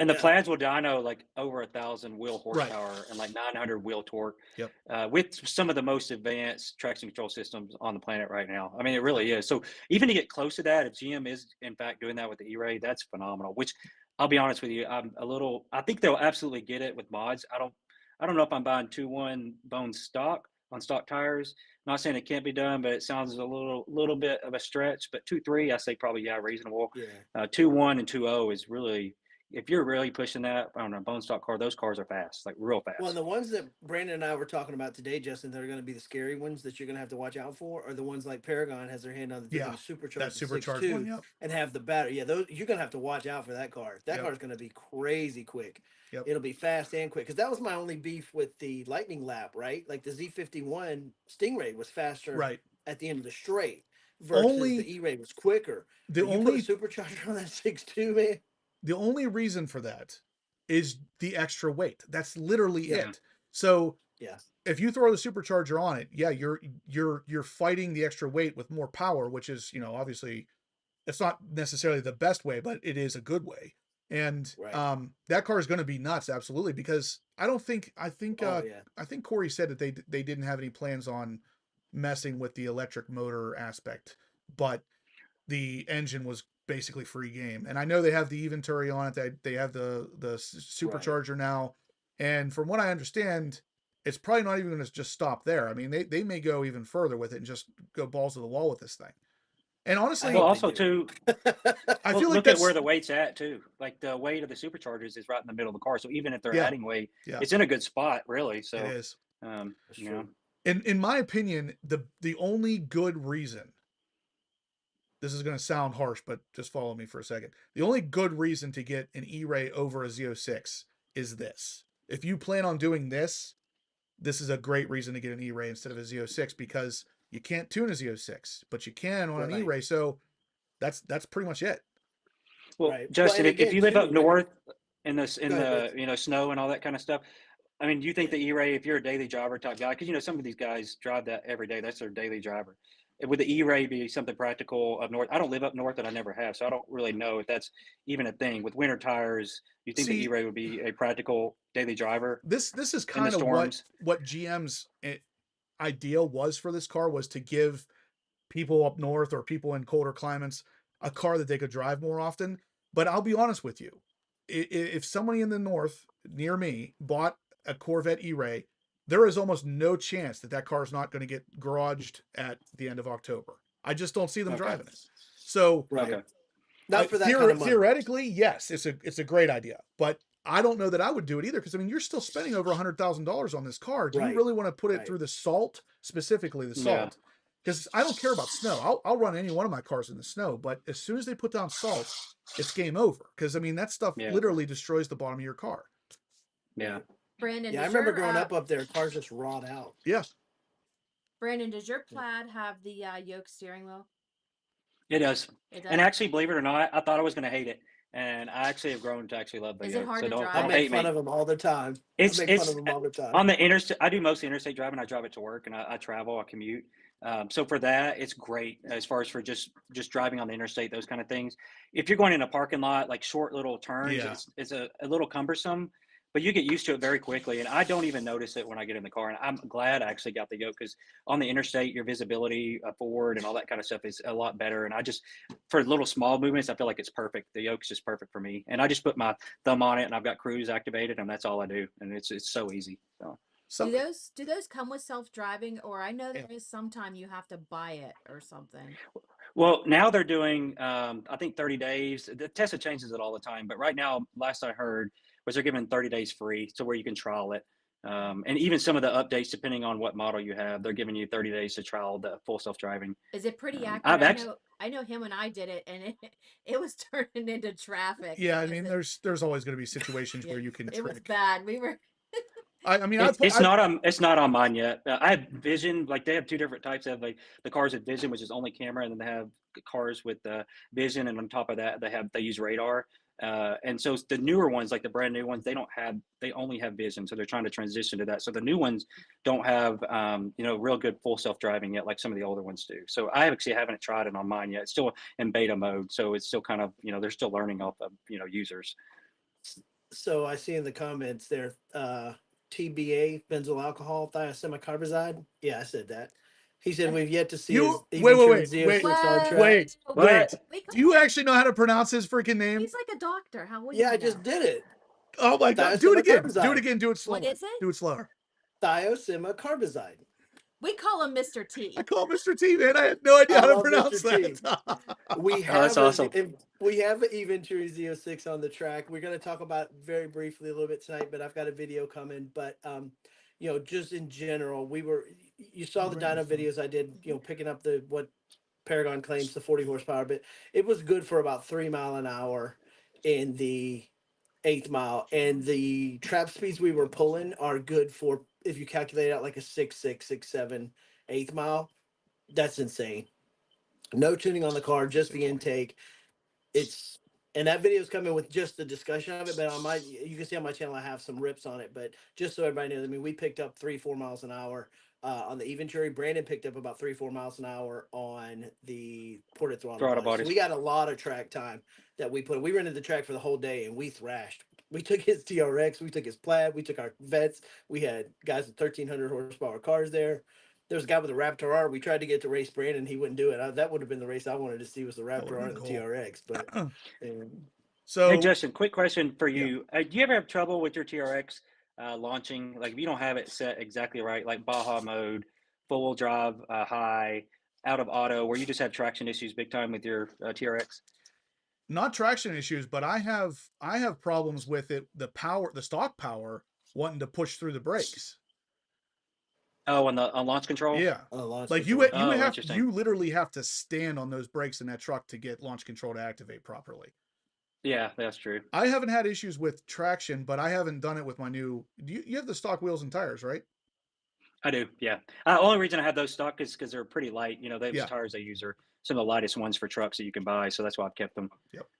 And the Yeah. Plaids will dyno like over 1,000 wheel Right. horsepower and like 900 wheel torque. Yep. With some of the most advanced traction control systems on the planet right now. I mean, it really is. So even to get close to that, if GM is in fact doing that with the E-Ray, that's phenomenal. Which I'll be honest with you, I think they'll absolutely get it with mods. I don't know if I'm buying 2.1 bone stock on stock tires. Not saying it can't be done, but it sounds a little bit of a stretch. But 2.3, I say probably reasonable. Yeah. 2.1 and 2.0 is really, if you're really pushing that on a bone stock car, those cars are fast, like real fast. Well, and the ones that Brandon and I were talking about today, Justin, that are going to be the scary ones that you're going to have to watch out for, are the ones like Paragon has their hand on the supercharged, that supercharged 6.2 one. Yep. and have the battery. Yeah, those you're going to have to watch out for that car. That Yep. car's going to be crazy quick. Yep. It'll be fast and quick, because that was my only beef with the Lightning Lap, right? Like the Z51 Stingray was faster Right. at the end of the straight versus Only- the E-Ray was quicker. The But you only put a supercharger on that 6.2, man. the only reason for that is the extra weight. That's literally Yeah. it. So Yeah. if you throw the supercharger on it, you're fighting the extra weight with more power, which is, obviously it's not necessarily the best way, but it is a good way. And Right. that car is going to be nuts, absolutely, because I think Oh yeah. I think Corey said that they didn't have any plans on messing with the electric motor aspect, but the engine was basically free game. And I know they have the Venturi on it. They have the Right. supercharger now, and from what I understand, it's probably not even going to just stop there. I mean, they may go even further with it and just go balls to the wall with this thing. And I honestly, Well, hope they also do. too, I well, feel like look at where that's the weight's at too. Like the weight of the superchargers is right in the middle of the car. So even if they're yeah, adding weight, yeah, it's in a good spot, really. it So, is. That's you know, true. In my opinion, the only good reason, this is going to sound harsh, but just follow me for a second. The only good reason to get an E-Ray over a Z06 is this. If you plan on doing this, this is a great reason to get an E-Ray instead of a Z06, because you can't tune a Z06, but you can on an Right. E-Ray. So that's pretty much it. well, Right. Well, Justin, and if again, you live too, up north in this go in ahead, the Vince. snow and all that kind of stuff, I mean, do you think the E-Ray, if you're a daily driver type guy, because some of these guys drive that every day, that's their daily driver. Would the E-Ray be something practical up north? I don't live up north, and I never have, so I don't really know if that's even a thing. With winter tires, do you think the See, E-Ray would be a practical daily driver this is in the kind of storms? what GM's ideal was for this car, was to give people up north or people in colder climates a car that they could drive more often. But I'll be honest with you, if somebody in the north near me bought a Corvette E-Ray, there is almost no chance that that car is not going to get garaged at the end of October. I just don't see them Okay. driving it. So Right. Okay. Not for that kind of money. theoretically, yes, it's a great idea, but I don't know that I would do it either, because I mean, you're still spending over $100,000 on this car. Do you Right. really want to put it Right. through the salt, specifically the Yeah. salt? Because I don't care about snow. I'll run any one of my cars in the snow, but as soon as they put down salt, it's game over. Because I mean, that stuff Yeah. literally destroys the bottom of your car. Yeah. Brandon, Yeah, I does remember your growing up there, cars just rot out. Yeah. Brandon, does your Plaid have the yoke steering wheel? It does. It And does. actually, believe it or not, I thought I was going to hate it, and I actually have grown to actually love the Is it yoke. hard So to don't drive? I don't make hate fun me. of them all the time. It's I make fun of them all the time. on the interstate. I do mostly interstate driving. I drive it to work, and I travel. I commute. So for that, it's great as far as for just driving on the interstate, those kind of things. If you're going in a parking lot, like short little turns, Yeah. it's a little cumbersome, but you get used to it very quickly. And I don't even notice it when I get in the car. And I'm glad I actually got the yoke, because on the interstate, your visibility forward and all that kind of stuff is a lot better. And I just, for little small movements, I feel like it's perfect. The yoke's just perfect for me. And I just put my thumb on it, and I've got cruise activated, and that's all I do. And it's so easy. So. Some, Do those come with self-driving, or I know there Yeah. is sometime you have to buy it or something? Well, now they're doing, I think 30 days. The Tesla changes it all the time, but right now, last I heard, was they're giving 30 days free, so where you can trial it. And even some of the updates, depending on what model you have, they're giving you 30 days to trial the full self-driving. Is it pretty I've accurate? actually, I know him and I did it, and it was turning into traffic. yeah, I because mean, it, there's always going to be situations yeah, where you can it was trick. bad. We were I mean, it's not on mine yet. I have vision. Like they have two different types. They have like the cars with vision, which is only camera, and then they have cars with vision, and on top of that, they use radar. And so the newer ones, like the brand new ones, they only have vision. So they're trying to transition to that. So the new ones don't have real good full self driving yet, like some of the older ones do. So I actually haven't tried it on mine yet. It's still in beta mode, so it's still kind of they're still learning off of users. So I see in the comments there, TBA, benzyl alcohol thiacimicarbazide. Yeah, I said that. He said we've yet to see You his wait, even true Z06 on track. wait. We Do you actually know how to pronounce his freaking name? He's like a doctor. How would Yeah, you I just know? did it. Oh my God! Do it again. Do it Thiacimicarbazide. again. Do it slower. What is it? Do it slower. Thiacimicarbazide. We call him Mr. T. I call Mr. T, man. I had no idea I how to love pronounce Mr. T. that. We Oh, that's have awesome. we have an eVenturi Z06 on the track. We're going to talk about it very briefly a little bit tonight, but I've got a video coming. But just in general, you saw the dyno videos I did, picking up what Paragon claims the 40 horsepower, but it was good for about 3 mile an hour in the 8th mile, and the trap speeds we were pulling are good for, if you calculate out like a 6.6, 6.7, 8th mile. That's insane. No tuning on the car, just the intake. It's And that video is coming with just the discussion of it, but on my, you can see on my channel, I have some rips on it, but just so everybody knows, I mean, we picked up 3-4 miles an hour on the Eventuri. Brandon picked up about 3-4 miles an hour on the ported throttle Throttle body. So bodies. we got a lot of track time that we rented the track for the whole day and we thrashed. We took his TRX, we took his Plaid, we took our Corvettes. We had guys with 1,300 horsepower cars there. There was a guy with a Raptor R. We tried to get to race Brandon. He wouldn't do it. That would have been the race I wanted to see, was the Raptor R and the cool. TRX. But so, hey, Justin, quick question for Yeah. you. Do you ever have trouble with your TRX launching? Like if you don't have it set exactly right, like Baja mode, full wheel drive, high, out of auto, where you just have traction issues big time with your TRX? not traction issues, but I have problems with it. The stock power wanting to push through the brakes. Oh, on launch control? Yeah. launch Like control. you literally have to stand on those brakes in that truck to get launch control to activate properly. Yeah, that's true. I haven't had issues with traction, but I haven't done it with my new. You have the stock wheels and tires, right? I do, yeah. Only reason I have those stock is because they're pretty light. You know, those Yeah. tires they use are some of the lightest ones for trucks that you can buy, so that's why I've kept them.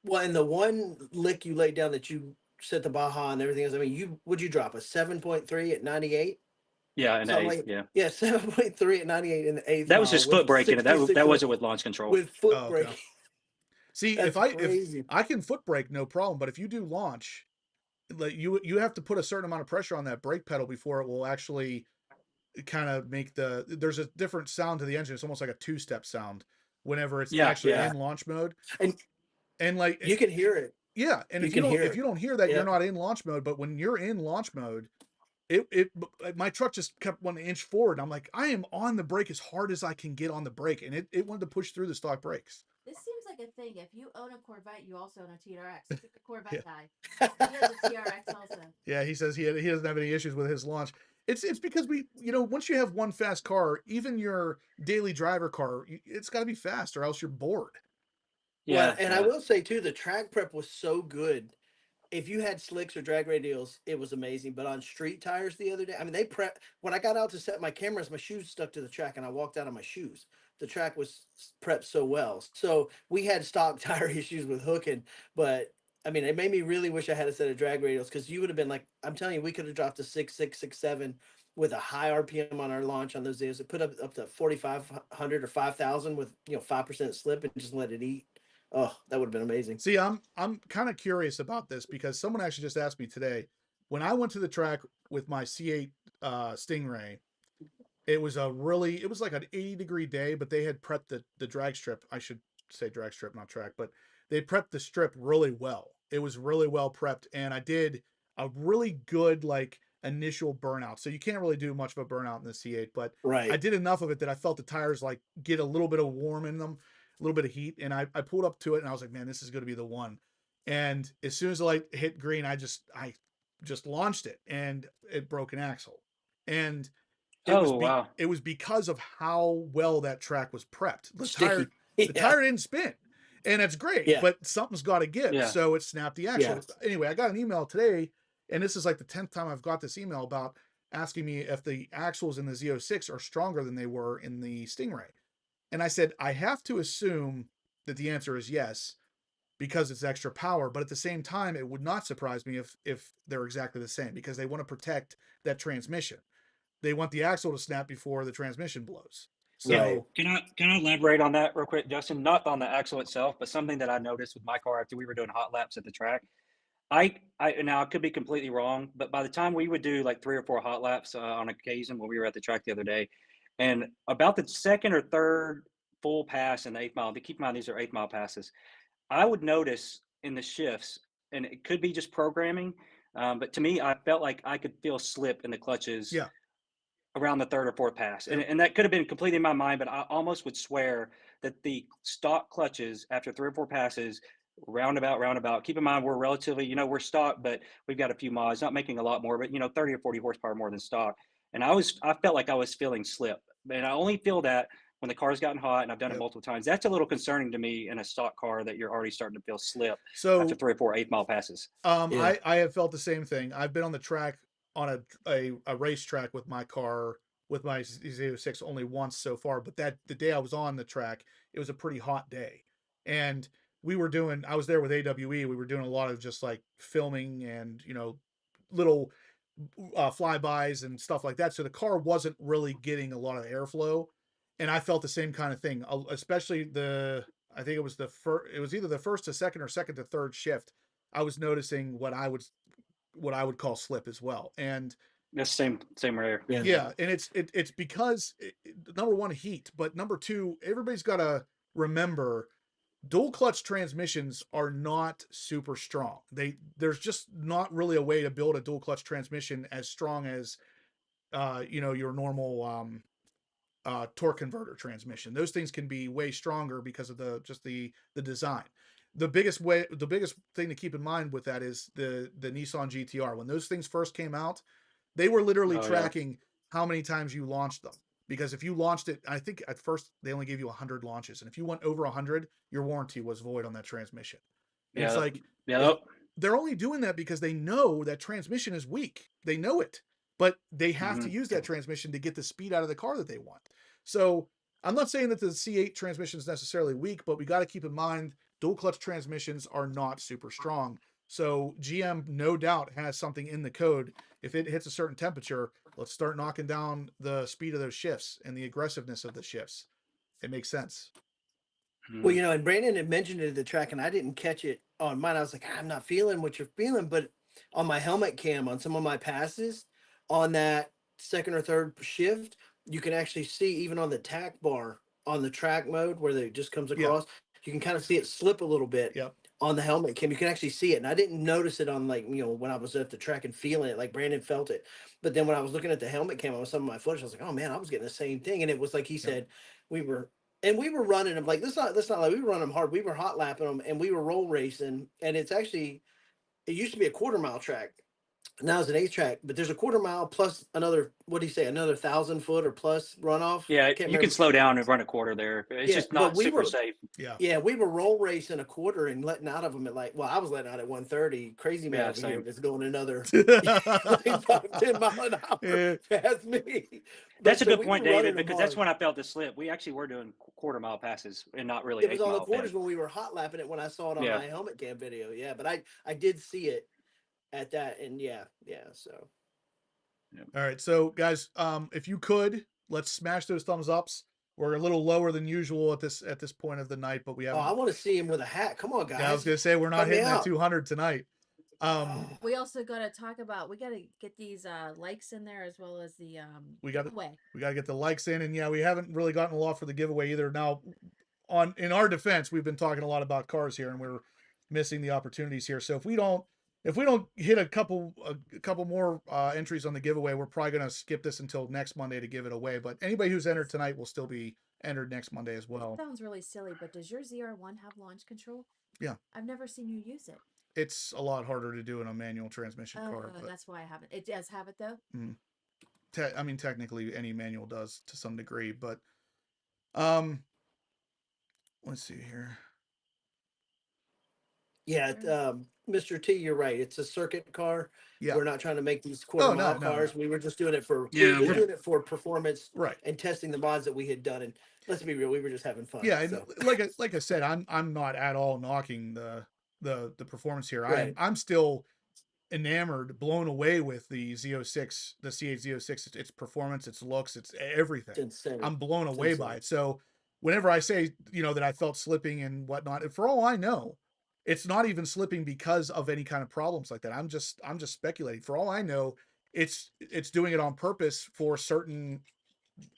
Well, and the one lick you laid down that you set the Baja and everything else, I mean, would you drop a 7.3 at 98? Yeah, and Something eighth, like- yeah. Yeah, 7.3 at 98 in the eighth. That was mile just with foot braking. That 66 wasn't with launch control. with foot Oh, okay. braking. See, That's if crazy. I can foot brake, no problem. But if you do launch, like you have to put a certain amount of pressure on that brake pedal before it will actually kind of make there's a different sound to the engine. It's almost like a two-step sound whenever it's actually in launch mode. And like you can hear it. Yeah, and if you don't hear that, you're not in launch mode. But when you're in launch mode, my truck just kept 1 inch forward. I'm like, I am on the brake as hard as I can get on the brake, and it wanted to push through the stock brakes. This seems like a thing. If you own a Corvette, you also own a TRX. Look at the Corvette guy. He has a TRX also. Yeah, he says he doesn't have any issues with his launch. It's because once you have one fast car, even your daily driver car, it's got to be fast or else you're bored. Yeah, well, and I will say too, the track prep was so good. If you had slicks or drag radials, it was amazing. But on street tires the other day, I mean, they prep. When I got out to set my cameras, my shoes stuck to the track, and I walked out on my shoes. The track was prepped so well. So we had stock tire issues with hooking, but I mean, it made me really wish I had a set of drag radials, because you would have been like, I'm telling you, we could have dropped to 6.6, 6.7 with a high RPM on our launch on those days. It put up to 4,500 or 5,000 with 5% slip and just let it eat. Oh, that would have been amazing. See, I'm kind of curious about this because someone actually just asked me today. When I went to the track with my C8 Stingray, it was like an 80-degree day, but they had prepped the drag strip. I should say drag strip, not track, but they prepped the strip really well. It was really well prepped, and I did a really good initial burnout. So you can't really do much of a burnout in the C8, but I did enough of it that I felt the tires get a little bit of warm in them, a little bit of heat, and I pulled up to it and I was like, man, this is going to be the one. And as soon as the light hit green, I just launched it, and it broke an axle. And it was because of how well that track was prepped. The tire didn't spin, and that's great, but something's got to give. So it snapped the axle. Anyway, I got an email today, and this is like the 10th time I've got this email about asking me if the axles in the Z06 are stronger than they were in the Stingray. And I said, I have to assume that the answer is yes, because it's extra power. But at the same time, it would not surprise me if they're exactly the same, because they want to protect that transmission. They want the axle to snap before the transmission blows. So can I elaborate on that real quick, Justin? Not on the axle itself, but something that I noticed with my car after we were doing hot laps at the track. Now I could be completely wrong, but by the time we would do like 3 or 4 hot laps on occasion when we were at the track the other day, and about the second or third full pass in the 8th mile, keep in mind these are 8th mile passes, I would notice in the shifts, and it could be just programming, but to me, I felt like I could feel slip in the clutches around the 3rd or 4th pass. And that could have been completely in my mind, but I almost would swear that the stock clutches after 3 or 4 passes, roundabout, keep in mind, we're relatively, we're stock, but we've got a few miles, not making a lot more, but 30 or 40 horsepower more than stock. And I felt like I was feeling slip, and I only feel that when the car's gotten hot, and I've done it multiple times. That's a little concerning to me in a stock car, that you're already starting to feel slip after 3 or 4 8-mile passes. I have felt the same thing. I've been on the track on a racetrack with my car, with my Z06 only once so far, but the day I was on the track, it was a pretty hot day. And we were doing, I was there with AWE. We were doing a lot of just like filming and, you know, little flybys and stuff like that. So the car wasn't really getting a lot of airflow. And I felt the same kind of thing, especially I think it was it was either the first to second or second to third shift. I was noticing what I would call slip as well. And That's same rare. yeah, and it's because number one, heat, but number two, everybody's got to remember dual clutch transmissions are not super strong. There's just not really a way to build a dual clutch transmission as strong as you know, your normal torque converter transmission. Those things can be way stronger because of the design. The biggest thing to keep in mind with that is the Nissan GTR. When those things first came out, they were literally tracking how many times you launched them. Because if you launched it, I think at first they only gave you 100 launches. And if you went over 100, your warranty was void on that transmission. And it's like, they're only doing that because they know that transmission is weak. They know it, but they have to use that transmission to get the speed out of the car that they want. So I'm not saying that the C8 transmission is necessarily weak, but we got to keep in mind dual clutch transmissions are not super strong. So GM no doubt has something in the code. If it hits a certain temperature, let's start knocking down the speed of those shifts and the aggressiveness of the shifts. It makes sense. Well, you know, and Brandon had mentioned it at the track, and I didn't catch it on mine. I was like, I'm not feeling what you're feeling, but on my helmet cam, on some of my passes, on that second or third shift, you can actually see even on the tack bar on the track mode where it just comes across, you can kind of see it slip a little bit. On the helmet cam, you can actually see it. And I didn't notice it on, like, you know, when I was at the track and feeling it, like Brandon felt it. But then when I was looking at the helmet cam on some of my footage, I was like, oh man, I was getting the same thing. And it was like he said, we were running them like let's not like we were running them hard. We were hot lapping them and we were roll racing. And it used to be a quarter mile track. Now it's an 8 track, but there's a quarter mile plus another, what do you say, another 1,000 foot or plus runoff. Yeah, you can slow down and run a quarter there. It's just not super safe. Yeah, we were roll racing a quarter and letting out of them at I was letting out at 130. Crazy man over here is going another 10 miles an hour past me. That's a good point, David, because that's when I felt the slip. We actually were doing quarter mile passes and not really. It was on the quarters when we were hot lapping it when I saw it on my helmet cam video. Yeah, but I did see it at that, and so all right, so guys, if you could, let's smash those thumbs ups. We're a little lower than usual at this point of the night, but we have I want to see him with a hat. Come on, guys. Yeah, I was gonna say we're not hitting that 200 tonight. We also got to talk about, we got to get these likes in there as well as the we got giveaway. We got to get the likes in, and we haven't really gotten a lot for the giveaway either. Now, in our defense, we've been talking a lot about cars here, and we're missing the opportunities here. So if we don't hit a couple more entries on the giveaway, we're probably going to skip this until next Monday to give it away. But anybody who's entered tonight will still be entered next Monday as well. That sounds really silly, but does your ZR1 have launch control? Yeah. I've never seen you use it. It's a lot harder to do in a manual transmission car. But that's why I haven't. It does have it though? I mean, technically any manual does to some degree, but let's see here. Yeah, Mr. T, you're right. It's a circuit car. Yeah. We're not trying to make these quarter mile cars. No. We were just doing it for doing it for performance, right? And testing the mods that we had done. And let's be real, we were just having fun. Yeah, so. like I said, I'm not at all knocking the performance here. Right. I'm still enamored, blown away with the Z06, the C8 Z06, its performance, its looks, its everything. It's insane. I'm blown away by it. So whenever I say, that I felt slipping and whatnot, for all I know, it's not even slipping because of any kind of problems like that. I'm just speculating. For all I know, it's doing it on purpose for certain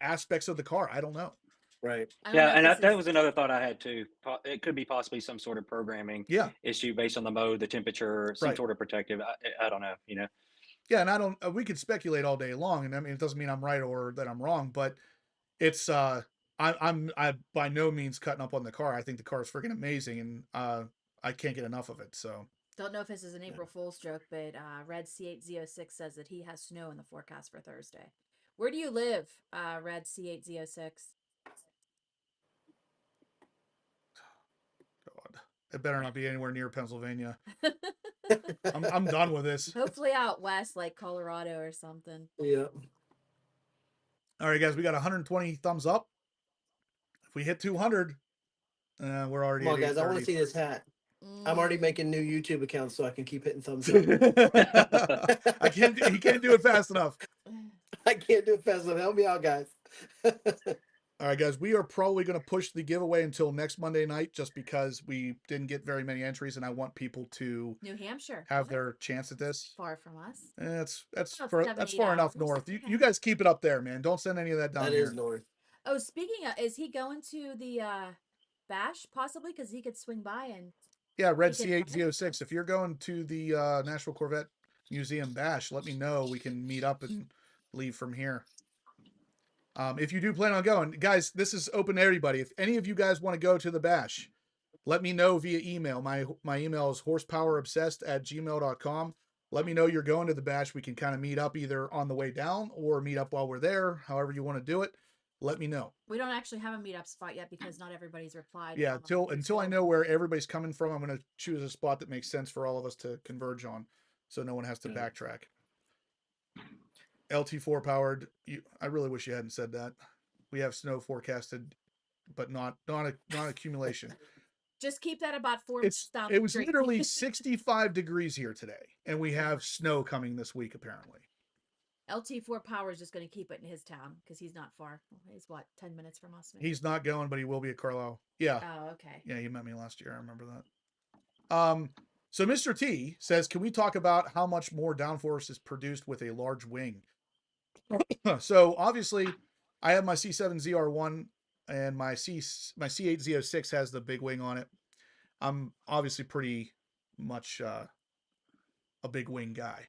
aspects of the car. I don't know. Right. Yeah, and that was another thought I had too. It could be possibly some sort of programming issue based on the mode, the temperature, some sort of protective. I don't know, Yeah, and we could speculate all day long, and I mean, it doesn't mean I'm right or that I'm wrong, but it's I'm by no means cutting up on the car. I think the car is freaking amazing, and I can't get enough of it. So don't know if this is an April Fool's joke, but Red C8 Z06 says that he has snow in the forecast for Thursday. Where do you live, Red C8 Z06? It better not be anywhere near Pennsylvania. I'm done with this. Hopefully out west, like Colorado or something. Yeah. All right, guys, we got 120 thumbs up. If we hit 200, We're already Come on, at guys. I want 8:30. to see this hat. I'm already making new YouTube accounts so I can keep hitting thumbs up. I can't. He can't do it fast enough. I can't do it fast enough. Help me out, guys. All right, guys. We are probably going to push the giveaway until next Monday night, just because we didn't get very many entries, and I want people to New Hampshire. have their chance at this. Far from us. That's About far, 7, that's 8 far enough hours. north. You Okay. guys keep it up there, man. Don't send any of that down That here. is north. Oh, speaking of, is he going to the Bash possibly? Because he could swing by and. Yeah, Red You can- C8 If you're going to the National Corvette Museum Bash, let me know. We can meet up and leave from here. If you do plan on going, guys, this is open to everybody. If any of you guys want to go to the Bash, let me know via email. My email is horsepowerobsessed@gmail.com. Let me know you're going to the Bash. We can kind of meet up either on the way down or meet up while we're there. However you want to do it, let me know. We don't actually have a meetup spot yet because not everybody's replied. Yeah, on the until I list. know where everybody's coming from, I'm going to choose a spot that makes sense for all of us to converge on, so no one has to backtrack. LT4 powered. I really wish you hadn't said that. We have snow forecasted, but not accumulation. Just keep that about 4 minutes down. It was the street. literally 65 degrees here today, and we have snow coming this week apparently. LT4 Power is just going to keep it in his town because he's not far. He's what, 10 minutes from us? Maybe? He's not going, but he will be at Carlisle. Yeah. Oh, okay. Yeah, he met me last year. I remember that. So Mr. T says, can we talk about how much more downforce is produced with a large wing? So obviously, I have my C7 ZR1 and my C8 Z06 has the big wing on it. I'm obviously pretty much a big wing guy.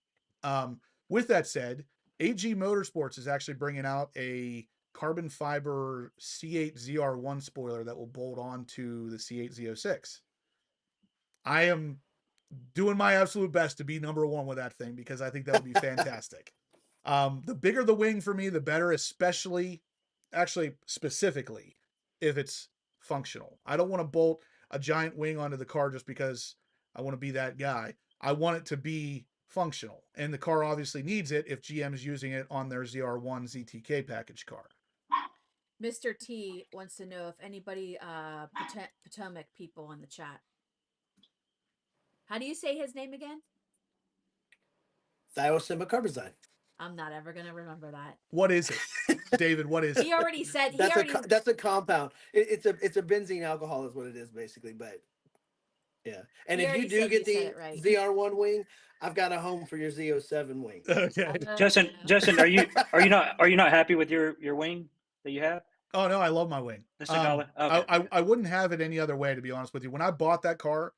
With that said, AG Motorsports is actually bringing out a carbon fiber C8 ZR1 spoiler that will bolt on to the C8 Z06. I am doing my absolute best to be #1 with that thing because I think that would be fantastic. The bigger the wing for me, the better, specifically if it's functional. I don't want to bolt a giant wing onto the car just because I want to be that guy. I want it to be functional, and the car obviously needs it if GM is using it on their ZR1 ZTK package car. Mr. T wants to know if anybody, Potomac people in the chat. How do you say his name again? Thiocarbazine. I'm not ever going to remember that. What is it, David? What is it? He already said. That's a compound. It's a benzene alcohol is what it is basically. But yeah, and if you do get the ZR1 wing, I've got a home for your Z07 wing. Okay. Justin, are you not happy with your wing that you have? Oh no, I love my wing. Okay. I wouldn't have it any other way, to be honest with you. When I bought that car,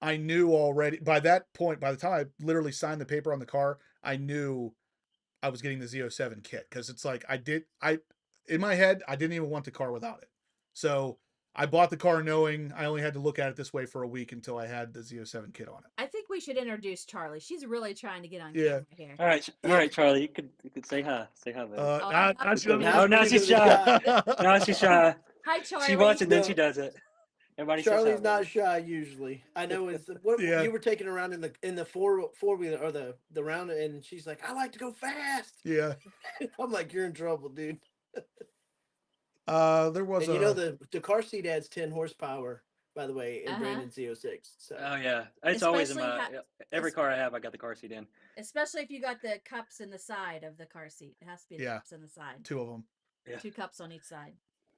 I knew already by that point, by the time I literally signed the paper on the car, I knew I was getting the Z07 kit, because it's like in my head, I didn't even want the car without it. So I bought the car knowing I only had to look at it this way for a week until I had the Z07 kit on it. I think we should introduce Charlie. She's really trying to get on camera here. All right, Charlie, you could say hi. Say hi, buddy. Now she's shy. Now she's shy. Hi, Charlie. She wants it, then she does it. Everybody Charlie's not shy usually. I know it's what you were taking around in the four wheeler or the round, and she's like, I like to go fast. Yeah. I'm like, you're in trouble, dude. There was the car seat adds 10 horsepower, by the way, in Brandon's Z06. So. Oh yeah, it's always in my every car I have. I got the car seat in. Especially if you got the cups in the side of the car seat. It has to be the cups in the side. 2 of them. Yeah. 2 cups on each side.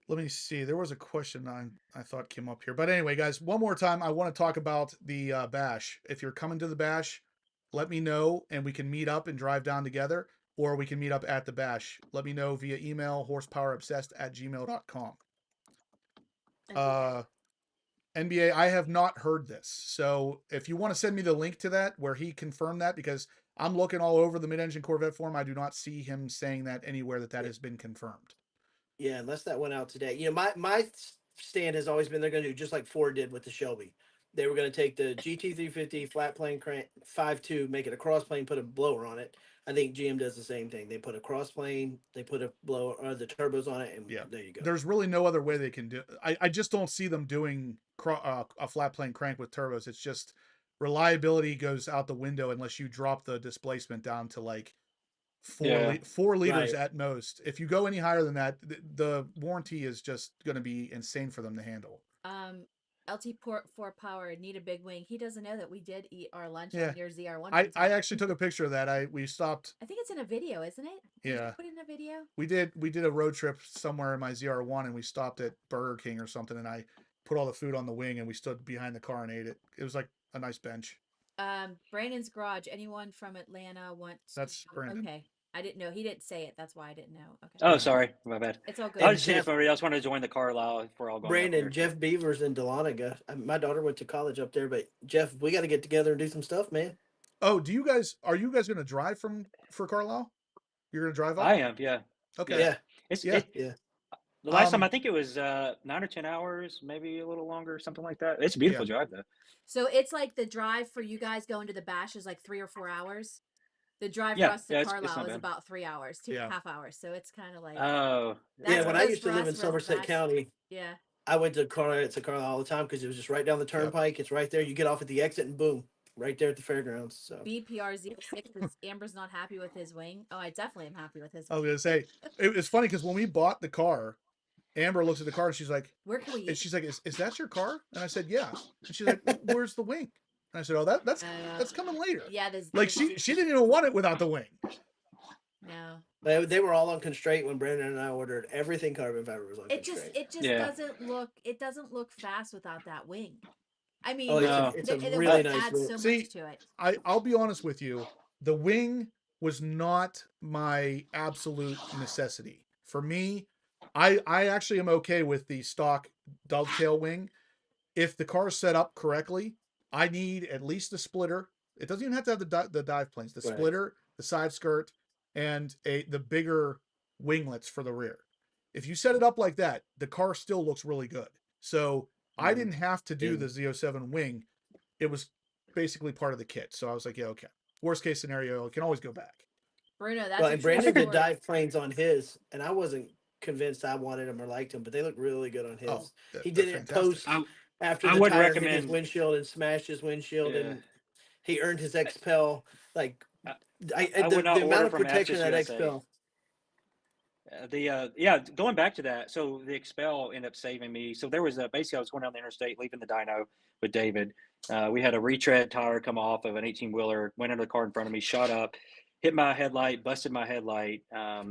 Let me see. There was a question I thought came up here. But anyway, guys, one more time, I want to talk about the Bash. If you're coming to the Bash, let me know, and we can meet up and drive down together, or we can meet up at the Bash. Let me know via email, horsepowerobsessed@gmail.com. NBA, I have not heard this. So if you want to send me the link to that, where he confirmed that, because I'm looking all over the mid-engine Corvette forum, I do not see him saying that anywhere that has been confirmed. Yeah, unless that went out today. You know, my stand has always been they're going to do just like Ford did with the Shelby. They were going to take the GT350 flat plane crank 5.2, make it a cross plane, put a blower on it. I think GM does the same thing. They put a cross plane, they put a blower or the turbos on it, and there you go. There's really no other way they can do it. I just don't see them doing a flat plane crank with turbos. It's just reliability goes out the window unless you drop the displacement down to like 4 liters at most. If you go any higher than that, the warranty is just going to be insane for them to handle. LT Port 4 Power need a big wing. He doesn't know that we did eat our lunch Yeah. on your ZR1. one I time. actually took a picture of that. We stopped. I think it's in a video, isn't it? Did you Yeah. put it in a video? We did a road trip somewhere in my ZR1 and we stopped at Burger King or something and I put all the food on the wing and we stood behind the car and ate it. It was like a nice bench. Brandon's Garage. Anyone from Atlanta wants? That's Brandon. Okay, I didn't know. He didn't say it. That's why I didn't know. Okay. Oh, sorry, my bad. It's all good. I And was just seeing if Jeff- anybody else wanted to join the Carlisle if we're all going. Brandon, up Jeff Beavers in Dahlonega. My daughter went to college up there, but Jeff, we got to get together and do some stuff, man. Oh, are you guys going to drive for Carlisle? You're going to drive up? I am, yeah. Okay. Yeah. It's Yeah. Yeah. the last time I think it was 9 or 10 hours, maybe a little longer, something like that. It's a beautiful drive though. So it's like the drive for you guys going to the Bash is like 3 or 4 hours. The drive Yeah, for us to yeah, it's Carlisle not is bad. about 3 hours, 2.5 hours. So it's kind of like Oh, That's Yeah, when I close used to for live us, in for the Somerset Bash. County, yeah. I went to Carlisle all the time because it was just right down the turnpike. It's right there. You get off at the exit and boom, right there at the fairgrounds. So BPR06 is Amber's not happy with his wing. Oh, I definitely am happy with his I was wing. going to say, it's funny because when we bought the car, Amber looks at the car and she's like, Where can we eat? is that your car? And I said, yeah. And she's like, where's the wing? And I said, oh, that's coming later. Yeah, there's Like she didn't even want it without the wing. No. they were all on constraint when Brandon and I ordered everything carbon fiber was on It just constraint. Yeah. doesn't look fast without that wing. I mean, Oh, it's a it really would nice add look. so See, much to it. I'll be honest with you. The wing was not my absolute necessity. For me, I actually am okay with the stock dovetail wing. If the car is set up correctly, I need at least a splitter. It doesn't even have to have the dive planes. The Right. splitter, the side skirt, and the bigger winglets for the rear. If you set it up like that, the car still looks really good. So I didn't have to do Yeah. the Z07 wing. It was basically part of the kit. So I was like, yeah, okay. Worst case scenario, it can always go back. Bruno, that's Well, a and true Brandon did story. dive planes on his, and I wasn't convinced I wanted them or liked them, but they look really good on his. Oh, He they're did it fantastic. post after I the would tire hit his recommend- windshield and smashed his windshield, Yeah. and he earned his XPEL. Like, I the would not amount order of from protection of that Access USA. XPEL. Going back to that, so the Expel ended up saving me. So there was basically I was going down the interstate, leaving the dyno with David. We had a retread tire come off of an 18-wheeler, went into the car in front of me, shot up, hit my headlight, busted my headlight,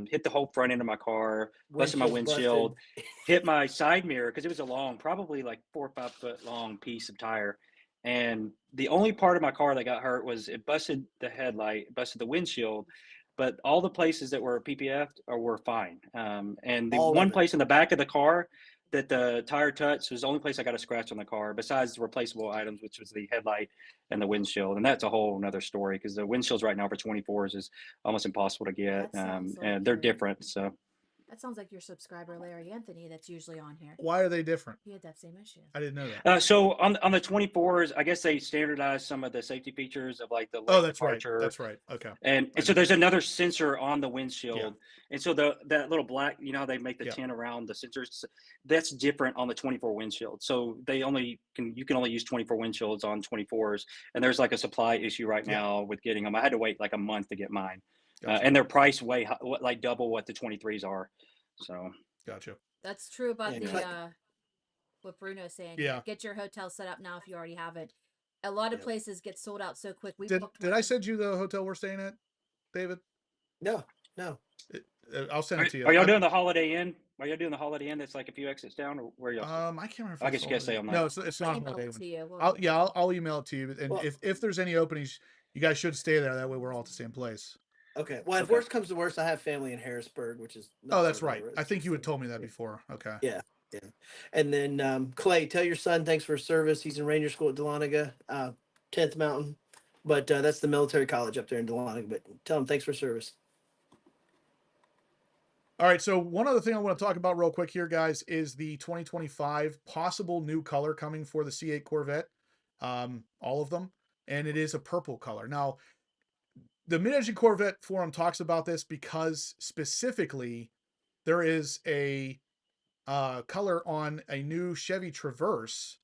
hit the whole front end of my car, busted my Windshield's windshield, hit my side mirror because it was a long, probably like 4 or 5 foot long piece of tire. And the only part of my car that got hurt was it busted the headlight, busted the windshield, but all the places that were PPF'd were fine. And the All of one it. place in the back of the car that the tire touched was the only place I got a scratch on the car, besides the replaceable items, which was the headlight and the windshield. And that's a whole nother story because the windshields right now for 24s is almost impossible to get, That sounds like and they're your- different. So That sounds like your subscriber Larry Anthony that's usually on here. Why are they different? He had that same issue. I didn't know that. so on the 24s, I guess they standardized some of the safety features of like the Oh, lane that's right. departure. That's right. Okay. And I so know. there's another sensor on the windshield. And so that little black, you know, how they make the Yeah. tin around the sensors, that's different on the 24 windshield. So you can only use 24 windshields on 24s. And there's like a supply issue right Yeah. now with getting them. I had to wait like a month to get mine. Gotcha. And they're priced like double what the 23s are. So Gotcha. That's true about Yeah, the cut- what Bruno's saying. Yeah. Get your hotel set up now if you already have it. A lot of Yeah. places get sold out so quick. We Did booked I one. send you the hotel we're staying at, David? No. I'll send it to you. are y'all doing the Holiday Inn? Are y'all doing the Holiday Inn that's like a few exits down, or where y'all? I can't remember. If I it's guess you gotta say Holiday. on No, that. it's I'll not email Holiday. it to you. We'll- I'll email it to you. And Well- if there's any openings, you guys should stay there. That way we're all at the same place. Okay. Well, if Okay. worst comes to worst, I have family in Harrisburg, which is. not Oh, that's far right. over. I think you had So- told me that before. Okay. Yeah. And then Clay, tell your son thanks for his service. He's in Ranger School at Dahlonega, 10th Mountain, but that's the military college up there in Dahlonega. But tell him thanks for service. All right. So one other thing I want to talk about real quick here, guys, is the 2025 possible new color coming for the C8 Corvette. All of them. And it is a purple color. Now, the Mid-Engine Corvette forum talks about this because specifically there is a color on a new Chevy Traverse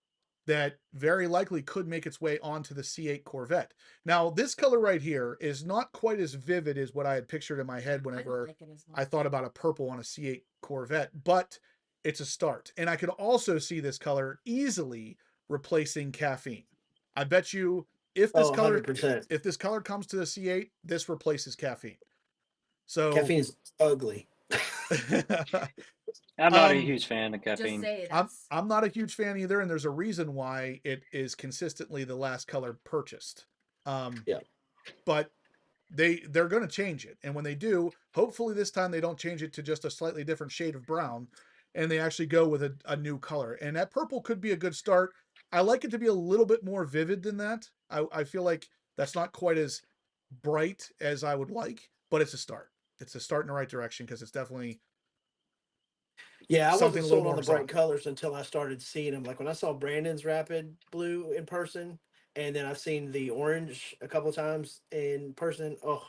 that very likely could make its way onto the C8 Corvette. Now, this color right here is not quite as vivid as what I had pictured in my head I don't whenever like it as much. I thought about a purple on a C8 Corvette, but it's a start. And I could also see this color easily replacing caffeine. I bet you if this Oh, color 100%. if this color comes to the C8, this replaces caffeine. So Caffeine's ugly. I'm not a um huge fan of Just caffeine. say I'm that's I'm not a huge fan either, and there's a reason why it is consistently the last color purchased. Yeah. But they're going to change it, and when they do, hopefully this time they don't change it to just a slightly different shade of brown, and they actually go with a new color. And that purple could be a good start. I like it to be a little bit more vivid than that. I feel like that's not quite as bright as I would like, but it's a start. It's a start in the right direction because it's definitely Yeah, I something wasn't a little sold on more the bright exotic. colors until I started seeing them. Like when I saw Brandon's Rapid Blue in person, and then I've seen the orange a couple of times in person. Oh,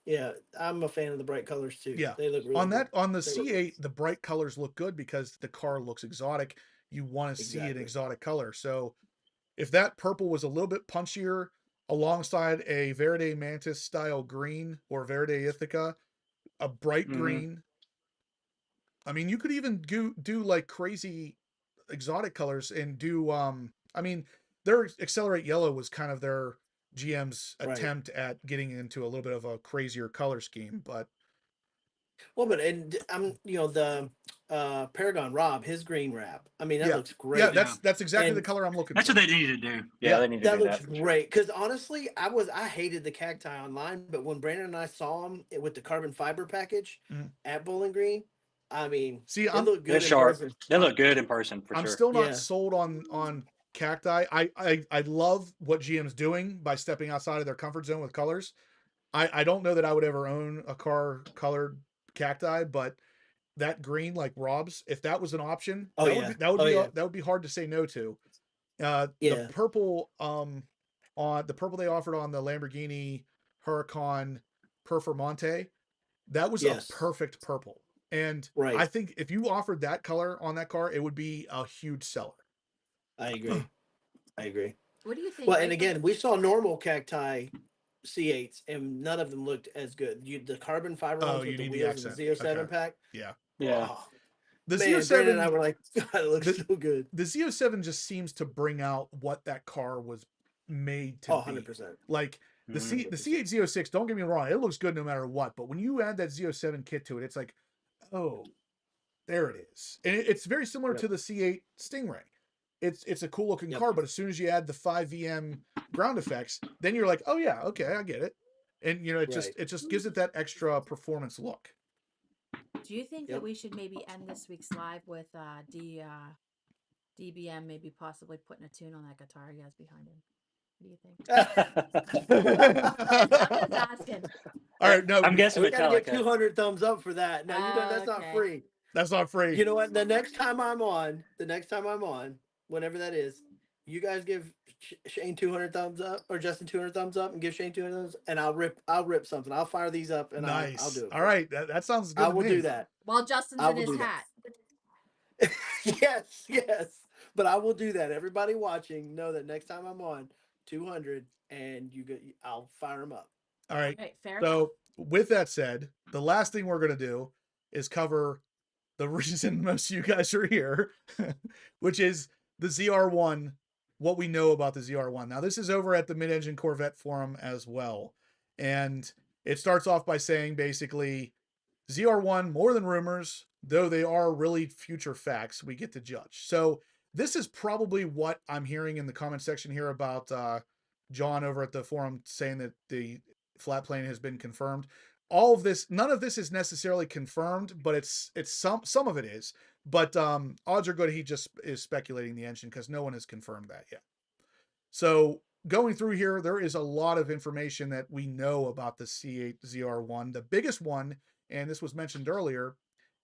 yeah, I'm a fan of the bright colors too. Yeah. They look really On good. that on the They look C8, the bright colors look good because the car looks exotic. You want to see an exactly. exotic color. So if that purple was a little bit punchier alongside a Verde Mantis style green or Verde Ithaca, a bright Hmm. green. I mean, you could even do like crazy exotic colors and do I mean, their Accelerate Yellow was kind of their GM's Right. attempt at getting into a little bit of a crazier color scheme, but Well, but and I'm the Paragon Rob, his green wrap. I mean, that yeah. looks Yeah, great. Yeah. that's exactly the And color I'm looking That's for. what they need to do. Yeah, Yeah. they need to that do looks that for sure. great. Because honestly, I hated the cacti online, but when Brandon and I saw him with the carbon fiber package Mhm. at Bowling Green, I mean, See, it looked They're good in sharp. person. They look good in person for I'm sure. still not Yeah. sold on cacti. I love what GM's doing by stepping outside of their comfort zone with colors. I don't know that I would ever own a car colored cacti, but that green like Rob's, if that was an option, Oh yeah. Oh yeah. that would be hard to say no to. The Yeah. purple on the purple they offered on the Lamborghini Huracan Performante, that was a Yes. perfect purple. And I Right. think if you offered that color on that car, it would be a huge seller. I agree. I agree. what do you think, Well, and Michael? again, we saw normal cacti C8s, and none of them looked as good. The carbon fiber Oh, ones with you the need the wheels and accent. the Z07 Okay. pack. Yeah. Yeah. Oh, The man, Brandon and I Z07 were like, God, it looks the, so good. the Z07 just seems to bring out what that car was made to Oh, be. 100%. Like the Mhm. C8 Z06, don't get me wrong, it looks good no matter what, but when you add that Z07 kit to it, it's like, oh, there it is. And it's very similar Yep. to the C8 Stingray. It's a cool looking Yep. car, but as soon as you add the 5VM ground effects, then you're like, oh yeah, okay, I get it. And you know, Right. it just gives it that extra performance look. Do you think Yep. that we should maybe end this week's live with DBM maybe possibly putting a tune on that guitar he has behind him? What do you think? I'm just asking. All right, no, I'm guessing We got to get Metallica. 200 thumbs up for that. No, that's not Okay. free. that's not free. You know what? The next time I'm on, whenever that is, you guys give Shane 200 thumbs up or Justin 200 thumbs up and give Shane 200 thumbs, and I'll rip something. I'll fire these up and I'll Nice. do it. All right, that sounds good I to will me. do that. While Justin's I in will his do that. hat. Yes. But I will do that. Everybody watching, know that next time I'm on 200 and I'll fire them up. All right. Right, fair So, enough. with that said, the last thing we're going to do is cover the reason most of you guys are here, which is the ZR1, what we know about the ZR1. Now, this is over at the Mid-Engine Corvette forum as well. And it starts off by saying basically, ZR1, more than rumors, though they are really future facts, we get to judge. So, this is probably what I'm hearing in the comment section here about John over at the forum saying that the flat plane has been confirmed. All of this, none of this is necessarily confirmed, but it's some of it is. But odds are good he just is speculating the engine because no one has confirmed that yet. So going through here, there is a lot of information that we know about the C8 ZR1. The biggest one, and this was mentioned earlier,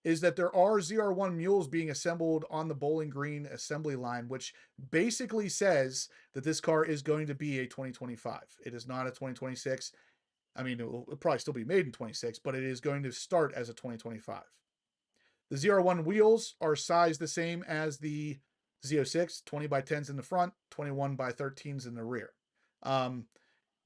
is that there are ZR1 mules being assembled on the Bowling Green assembly line, which basically says that this car is going to be a 2025. It is not a 2026. I mean, it'll probably still be made in 26, but it is going to start as a 2025. The ZR1 wheels are sized the same as the Z06, 20 by 10s in the front, 21 by 13s in the rear.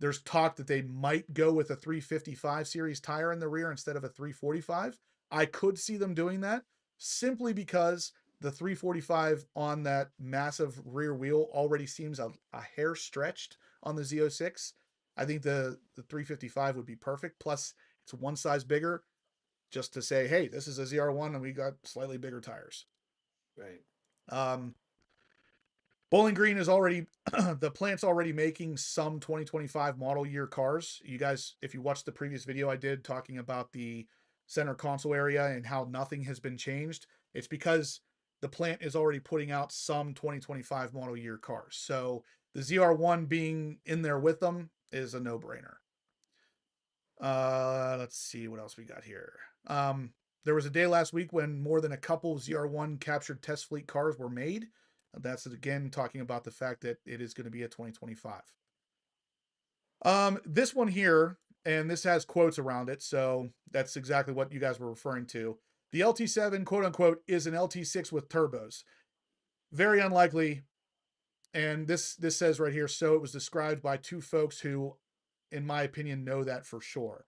There's talk that they might go with a 355 series tire in the rear instead of a 345. I could see them doing that. simply because the 345 on that massive rear wheel already seems a hair stretched on the Z06. I think the 355 would be perfect. Plus, it's one size bigger, just to say, hey, this is a ZR1 and we got slightly bigger tires. Right. Bowling Green is already, the plant's already making some 2025 model year cars. You guys, if you watched the previous video I did talking about the center console area and how nothing has been changed, it's because the plant is already putting out some 2025 model year cars. So the ZR1 being in there with them is a no-brainer. Let's see what else we got here. There was a day last week when more than a couple ZR1 captured test fleet cars were made. That's again talking about the fact that it is going to be a 2025. This one here, and this has quotes around it, so that's exactly what you guys were referring to. The LT7, quote unquote, is an LT6 with turbos. Very unlikely. And this says right here, so it was described by two folks who, in my opinion, know that for sure.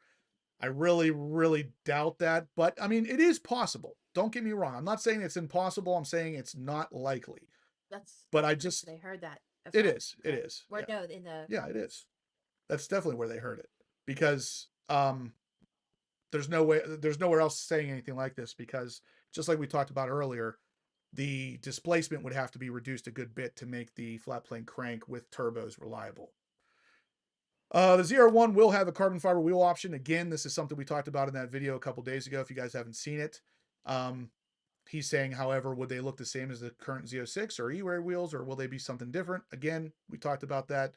I really, really doubt that, but I mean, it is possible. Don't get me wrong. I'm not saying it's impossible. I'm saying it's not likely. But I just, they heard that. It is. It is. Or Yeah. no, in the Yeah, it is. That's definitely where they heard it, because there's nowhere else saying anything like this, because just like we talked about earlier, the displacement would have to be reduced a good bit to make the flat plane crank with turbos reliable. The ZR1 will have a carbon fiber wheel option. Again, this is something we talked about in that video a couple days ago, if you guys haven't seen it. He's saying, however, would they look the same as the current Z06 or E-Ray wheels, or will they be something different? Again, we talked about that.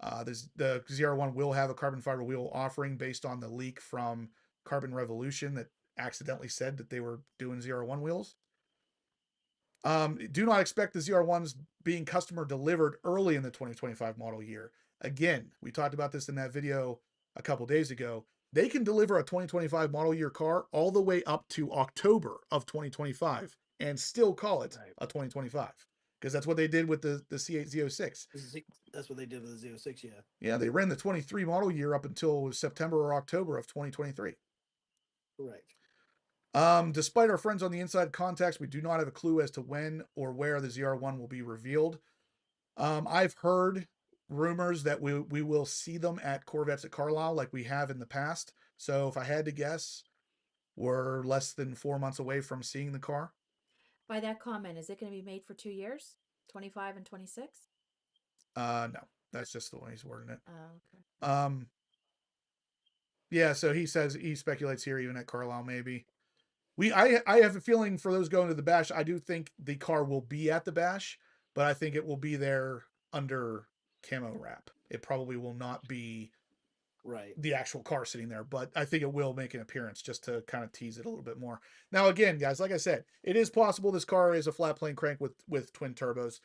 The ZR1 will have a carbon fiber wheel offering based on the leak from Carbon Revolution that accidentally said that they were doing ZR1 wheels. Do not expect the ZR1s being customer delivered early in the 2025 model year. Again, we talked about this in that video a couple days ago. They can deliver a 2025 model year car all the way up to October of 2025 and still call it a 2025, because that's what they did with the C8 Z06. That's what they did with the Z06, yeah. Yeah, they ran the 23 model year up until September or October of 2023. Correct. Despite our friends on the inside contacts, we do not have a clue as to when or where the ZR1 will be revealed. I've heard rumors that we will see them at Corvettes at Carlisle like we have in the past. So if I had to guess, we're less than 4 months away from seeing the car. By that comment, is it going to be made for 2 years? 25 and 26? No, that's just the way he's wording it. Oh, okay. Yeah, so he says, he speculates here even at Carlisle maybe. I have a feeling for those going to the Bash, I do think the car will be at the Bash, but I think it will be there under camo wrap. It probably will not be the actual car sitting there, but I think it will make an appearance just to kind of tease it a little bit more. Now, again, guys, like I said, it is possible this car is a flat plane crank with twin turbos,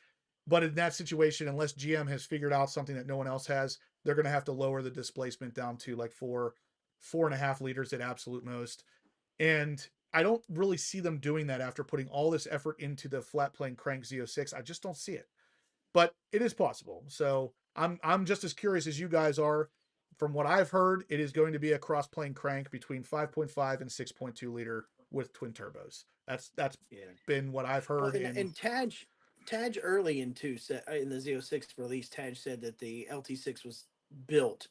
but in that situation, unless GM has figured out something that no one else has, they're going to have to lower the displacement down to like 4.5 liters at absolute most. And I don't really see them doing that after putting all this effort into the flat plane crank Z06. I just don't see it, but it is possible. So I'm just as curious as you guys are. From what I've heard, it is going to be a cross plane crank between 5.5 and 6.2 liter with twin turbos. That's been what I've heard. Well, and Taj early in the Z06 release, Taj said that the LT6 was built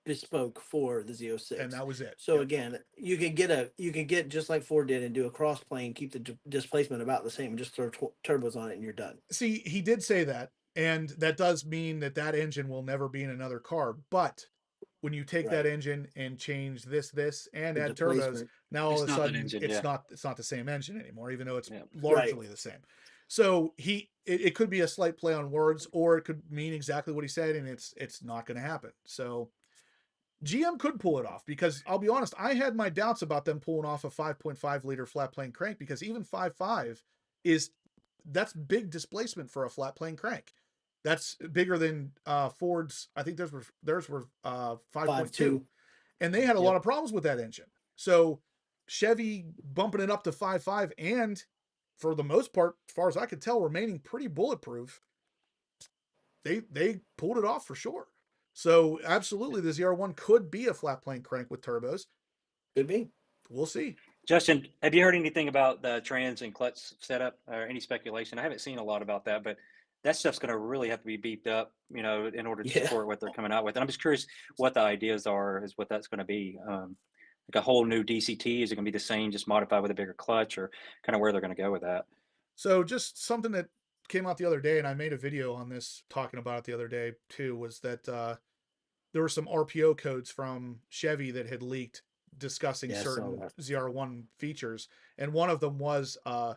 bespoke for the Z06, and that was it. So again, you can get just like Ford did and do a cross plane, keep the displacement about the same, and just throw turbos on it, and you're done. See, he did say that, and that does mean that engine will never be in another car. But when you take that engine and change this, and add turbos, now all of a sudden it's not the same engine anymore, even though it's largely the same. So it could be a slight play on words, or it could mean exactly what he said, and it's not going to happen. So GM could pull it off, because I'll be honest, I had my doubts about them pulling off a 5.5 liter flat plane crank, because even 5.5 that's big displacement for a flat plane crank. That's bigger than Ford's. I think theirs were 5.2, and they had a lot of problems with that engine. So Chevy bumping it up to 5.5, and for the most part, as far as I could tell, remaining pretty bulletproof. They pulled it off for sure. So absolutely, the ZR1 could be a flat plane crank with turbos. Could be. We'll see. Justin, have you heard anything about the trans and clutch setup or any speculation? I haven't seen a lot about that, but that stuff's going to really have to be beefed up, in order to Yeah. support what they're coming out with. And I'm just curious what the ideas are, is what that's going to be. Like a whole new DCT, is it going to be the same, just modified with a bigger clutch, or kind of where they're going to go with that? So just something that came out the other day, and I made a video on this talking about it the other day too, was that there were some RPO codes from Chevy that had leaked discussing Yeah, I saw certain that. ZR1 features, and one of them was a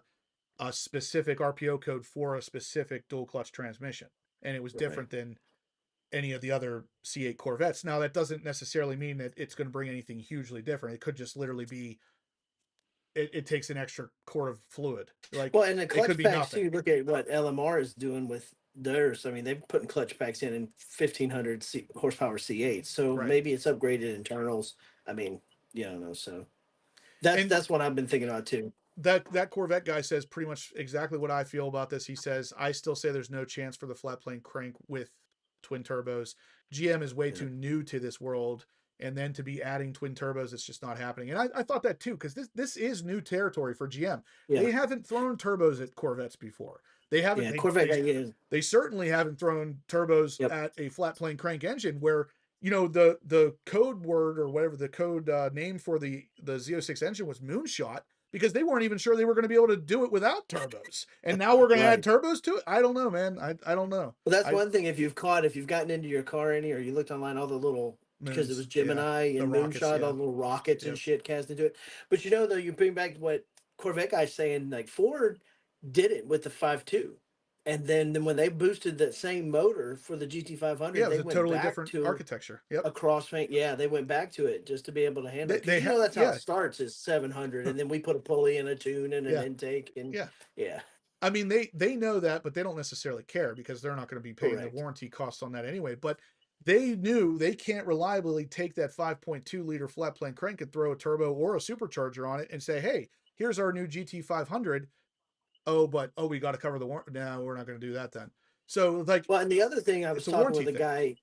specific RPO code for a specific dual clutch transmission, and it was Right. different than any of the other C8 Corvettes. Now that doesn't necessarily mean that it's going to bring anything hugely different. It could just literally be it takes an extra quart of fluid. Like, Well, and the it could clutch be packs nothing. too. Look at what LMR is doing with theirs. I mean, they're putting clutch packs in 1500 horsepower C8. So Right. maybe it's upgraded internals. I mean, you don't know. So And that's what I've been thinking about too. that Corvette guy says pretty much exactly what I feel about this. He says, I still say there's no chance for the flat plane crank with twin turbos. GM is way Yeah. too new to this world, and then to be adding twin turbos, it's just not happening. And I thought that too, because this is new territory for GM. Yeah. They haven't thrown turbos at Corvettes before. They haven't. Yeah. They, Corvette they, guy is. they certainly haven't thrown turbos Yep. at a flat plane crank engine where, the code word or whatever the code name for the Z06 engine was moonshot, because they weren't even sure they were going to be able to do it without turbos. And now we're going to add Right. turbos to it. I don't know, man. I don't know. Well, that's I, one thing. If you've gotten into your car any, or you looked online, all the little, because it was Moons, yeah, Gemini the and rockets, Moonshot, yeah. all the little rockets and Yep. shit cast into it. But though, you bring back what Corvette guy's saying, like Ford did it with the 5.2. And then when they boosted that same motor for the GT500, Yeah, it they was a went totally back different to architecture. Yep. a crossfit. Yeah, they went back to it just to be able to handle it. They Because that's how yeah, it starts, is 700. And then we put a pulley and a tune and an yeah, intake. And yeah. yeah, I mean, they know that, but they don't necessarily care because they're not going to be paying the correct. warranty costs on that anyway. But they knew they can't reliably take that 5.2 liter flat plane crank and throw a turbo or a supercharger on it and say, hey, here's our new GT500. Oh, we got to cover the warranty. No, we're not going to do that then. So, like, Well, and the other thing, I it's was a talking warranty with a thing. guy.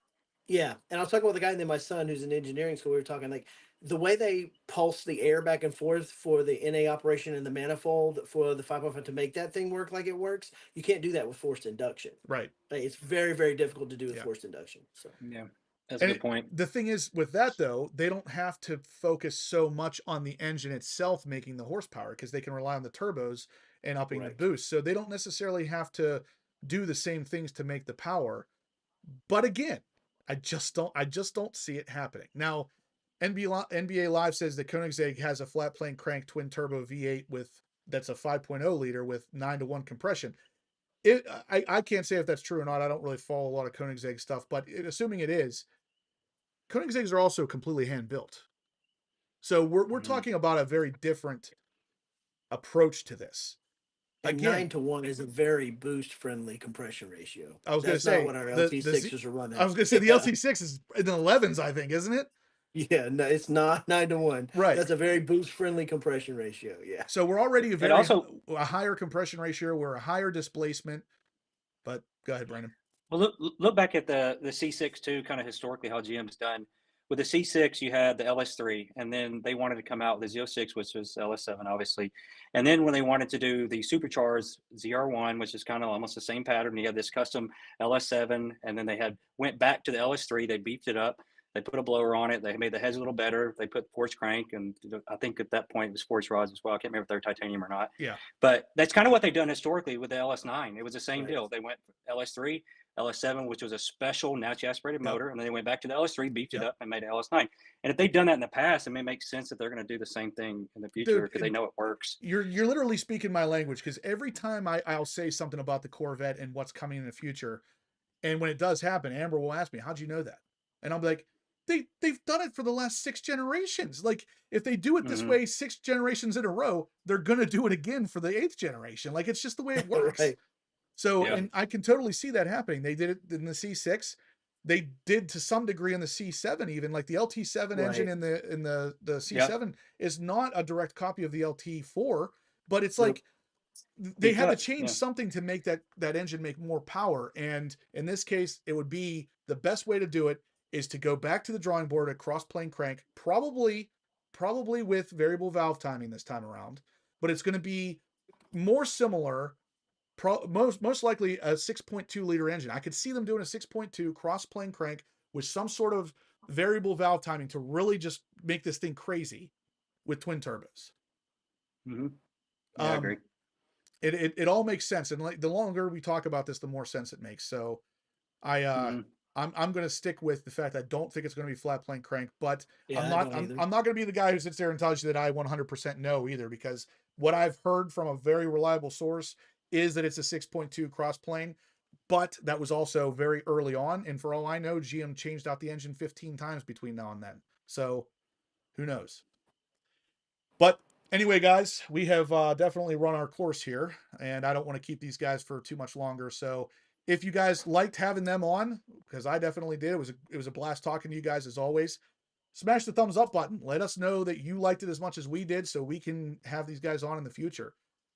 Yeah, and I was talking with a guy, and then my son, who's in engineering school. We were talking like the way they pulse the air back and forth for the NA operation and the manifold for the 5.5 to make that thing work like it works. You can't do that with forced induction. Right. Like, it's very, very difficult to do with Yeah. forced induction. So Yeah, that's a And good point. the thing is with that though, they don't have to focus so much on the engine itself making the horsepower, because they can rely on the turbos and upping the Right. boost. So they don't necessarily have to do the same things to make the power. But again, I just don't see it happening. Now, NBA Live says that Koenigsegg has a flat plane crank twin turbo V8 that's a 5.0 liter with 9-to-1 compression. I can't say if that's true or not. I don't really follow a lot of Koenigsegg stuff, but assuming it is, Koenigsegg's are also completely hand built. So we're Mhm. talking about a very different approach to this. And Again, 9-to-1 is a very boost friendly compression ratio. I was going to That's not say what our the LT6s are running. I was going to say the Yeah. LT6 is in the 11s, I think, isn't it? Yeah, no, it's not 9-to-1. Right. That's a very boost friendly compression ratio. Yeah. So we're already also- a higher compression ratio. We're a higher displacement. But go ahead, Brandon. Well, look back at the C6 too, kind of historically how GM's done. With the C6, you had the LS3, and then they wanted to come out with the Z06, which was LS7, obviously. And then when they wanted to do the supercharged ZR1, which is kind of almost the same pattern, you had this custom LS7, and then they went back to the LS3. They beefed it up. They put a blower on it. They made the heads a little better. They put forged crank, and I think at that point it was forged rods as well. I can't remember if they're titanium or not. Yeah. But that's kind of what they've done historically with the LS9. It was the same Right. deal. They went LS3, LS7, which was a special naturally aspirated Yep. motor, and then they went back to the LS3, beefed Yep. it up, and made LS9. And if they've done that in the past, it may make sense that they're going to do the same thing in the future because they know it works. You're literally speaking my language, because every time I'll say something about the Corvette and what's coming in the future, and when it does happen, Amber will ask me, "How'd you know that?" And I'm like, they've done it for the last 6 generations. Like, if they do it this Mhm. way 6 generations in a row, they're gonna do it again for the 8th generation. Like, it's just the way it works. Right. So, Yeah. and I can totally see that happening. They did it in the C6. They did to some degree in the C7 even. Like the LT7 engine Right. in the C7 is not a direct copy of the LT4, but it's like they Beefed had to up, change yeah. something to make that engine make more power. And in this case, it would be the best way to do it is to go back to the drawing board at cross plane crank, probably probably with variable valve timing this time around, but it's going to be more similar. Most likely a 6.2 liter engine. I could see them doing a 6.2 cross plane crank with some sort of variable valve timing to really just make this thing crazy with twin turbos. Mm-hmm. Yeah, I agree. It all makes sense, and like the longer we talk about this, the more sense it makes. So I'm going to stick with the fact I don't think it's going to be flat plane crank, but Yeah, I'm not going to be the guy who sits there and tells you that I 100% know either, because what I've heard from a very reliable source is that it's a 6.2 cross plane, but that was also very early on, and for all I know, GM changed out the engine 15 times between now and then. So who knows? But anyway, guys, we have definitely run our course here, and I don't want to keep these guys for too much longer. So if you guys liked having them on, because I definitely did, it was a blast talking to you guys as always. Smash the thumbs up button. Let us know that you liked it as much as we did, so we can have these guys on in the future.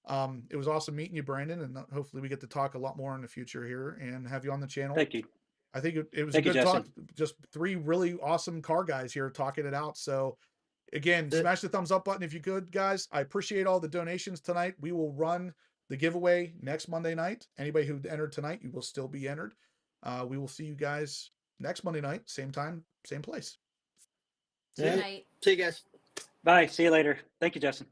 It was awesome meeting you, Brandon, and hopefully we get to talk a lot more in the future here and have you on the channel. Thank you. I think it was Thank a you, good talk. Justin. Just 3 really awesome car guys here talking it out. So again, smash the thumbs up button if you could, guys. I appreciate all the donations tonight. We will run the giveaway next Monday night. Anybody who entered tonight, you will still be entered. We will see you guys next Monday night, same time, same place. Good night. See you guys. Bye. See you later. Thank you, Justin.